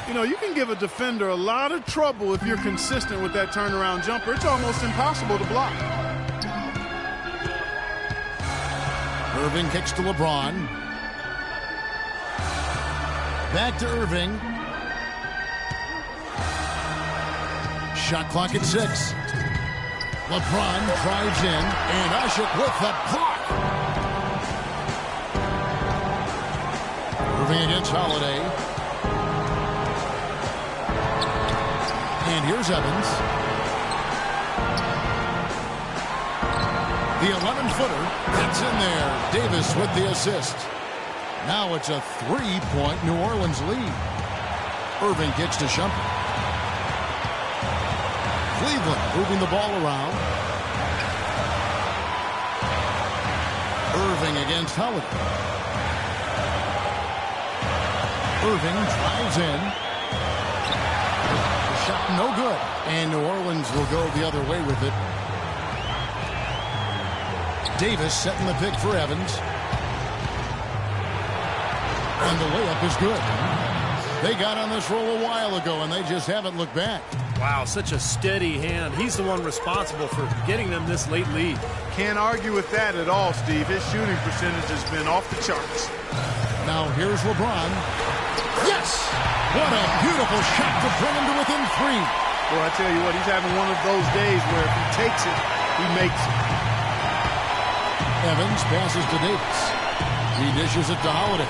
You know, you can give a defender a lot of trouble if you're consistent with that turnaround jumper. It's almost impossible to block. Irving kicks to LeBron. Back to Irving. Shot clock at 6. LeBron drives in, and Ashik with the block. Irving against Holiday. And here's Evans. The 11-footer gets in there. Davis with the assist. Now it's a 3-point New Orleans lead. Irving kicks to Shumpert. Cleveland moving the ball around. Irving against Holiday. Irving drives in. The shot no good. And New Orleans will go the other way with it. Davis setting the pick for Evans. And the layup is good. They got on this roll a while ago, and they just haven't looked back. Wow, such a steady hand. He's the one responsible for getting them this late lead. Can't argue with that at all, Steve. His shooting percentage has been off the charts. Now here's LeBron. Yes! What a beautiful shot to bring him to within 3. Well, I tell you what, he's having one of those days where if he takes it, he makes it. Evans passes to Davis. He dishes it to Holiday.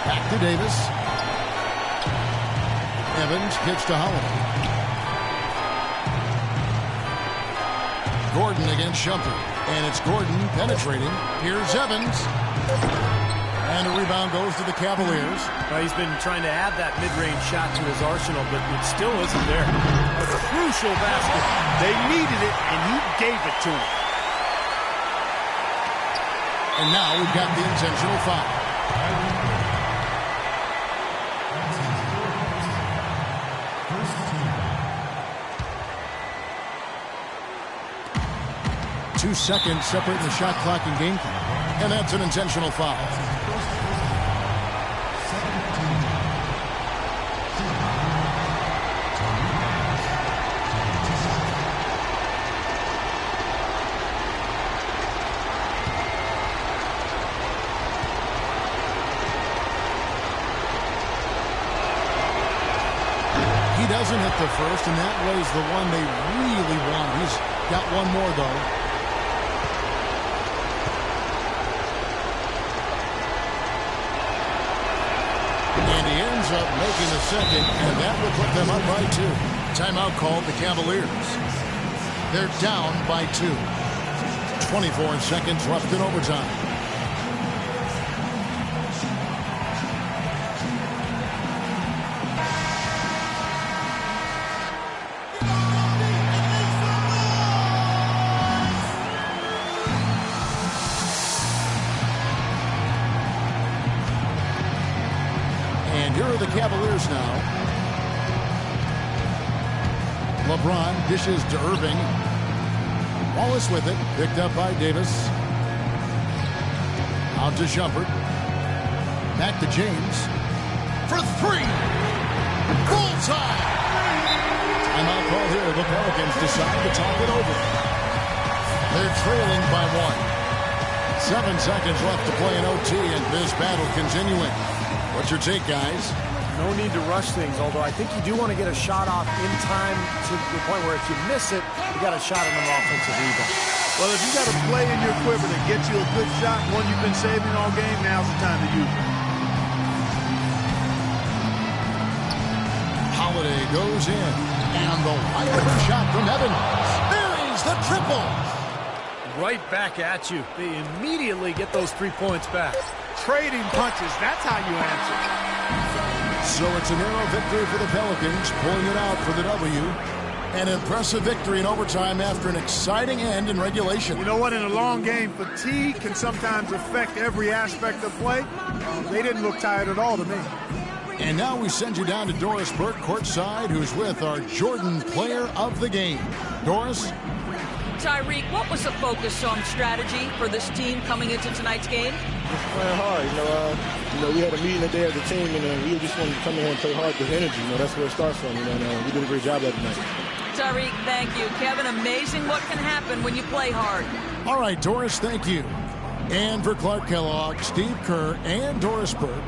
Back to Davis. Evans kicks to Holiday. Gordon against Shumpert. And it's Gordon penetrating. Here's Evans. And a rebound goes to the Cavaliers. Well, he's been trying to add that mid-range shot to his arsenal, but it still isn't there. A crucial basket. They needed it, and he gave it to him. And now we've got the intentional foul. Two seconds separating the shot clock and game clock. And that's an intentional foul. He doesn't hit the first, and that was the one they really want. He's got one more, though. And he ends up making the second, and that will put them up by 2. Timeout called the Cavaliers. They're down by 2. 24 seconds left in overtime. The Cavaliers now. LeBron dishes to Irving. Wallace with it. Picked up by Davis. Out to Shumpert. Back to James. For 3. Bullseye! Timeout call here. The Pelicans decide to talk it over. They're trailing by 1. 7 seconds left to play in OT, and this battle continuing. What's your take, guys? No need to rush things, although I think you do want to get a shot off in time to the point where if you miss it, you got a shot on an offensive rebound. Well, if you got a play in your quiver that gets you a good shot, one you've been saving all game, now's the time to use it. Holiday goes in, and the wide open shot from Evans. Buries the triple. Right back at you. They immediately get those 3 points back. Trading punches, that's how you answer. So it's a narrow victory for the Pelicans, pulling it out for the W. An impressive victory in overtime after an exciting end in regulation. You know what? In a long game, fatigue can sometimes affect every aspect of play. They didn't look tired at all to me. And now we send you down to Doris Burke courtside, who's with our Jordan player of the game. Doris? Tyreek, what was the focus on strategy for this team coming into tonight's game? Just playing hard. We had a meeting today as a team, and we just wanted to come in here and play hard with energy. That's where it starts from. And we did a great job that tonight. Tyreek, thank you. Kevin, amazing what can happen when you play hard. All right, Doris, thank you. And for Clark Kellogg, Steve Kerr, and Doris Burke,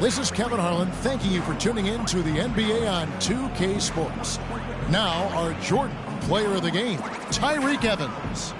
this is Kevin Harlan thanking you for tuning in to the NBA on 2K Sports. Now, our Jordan player of the game, Tyreek Evans.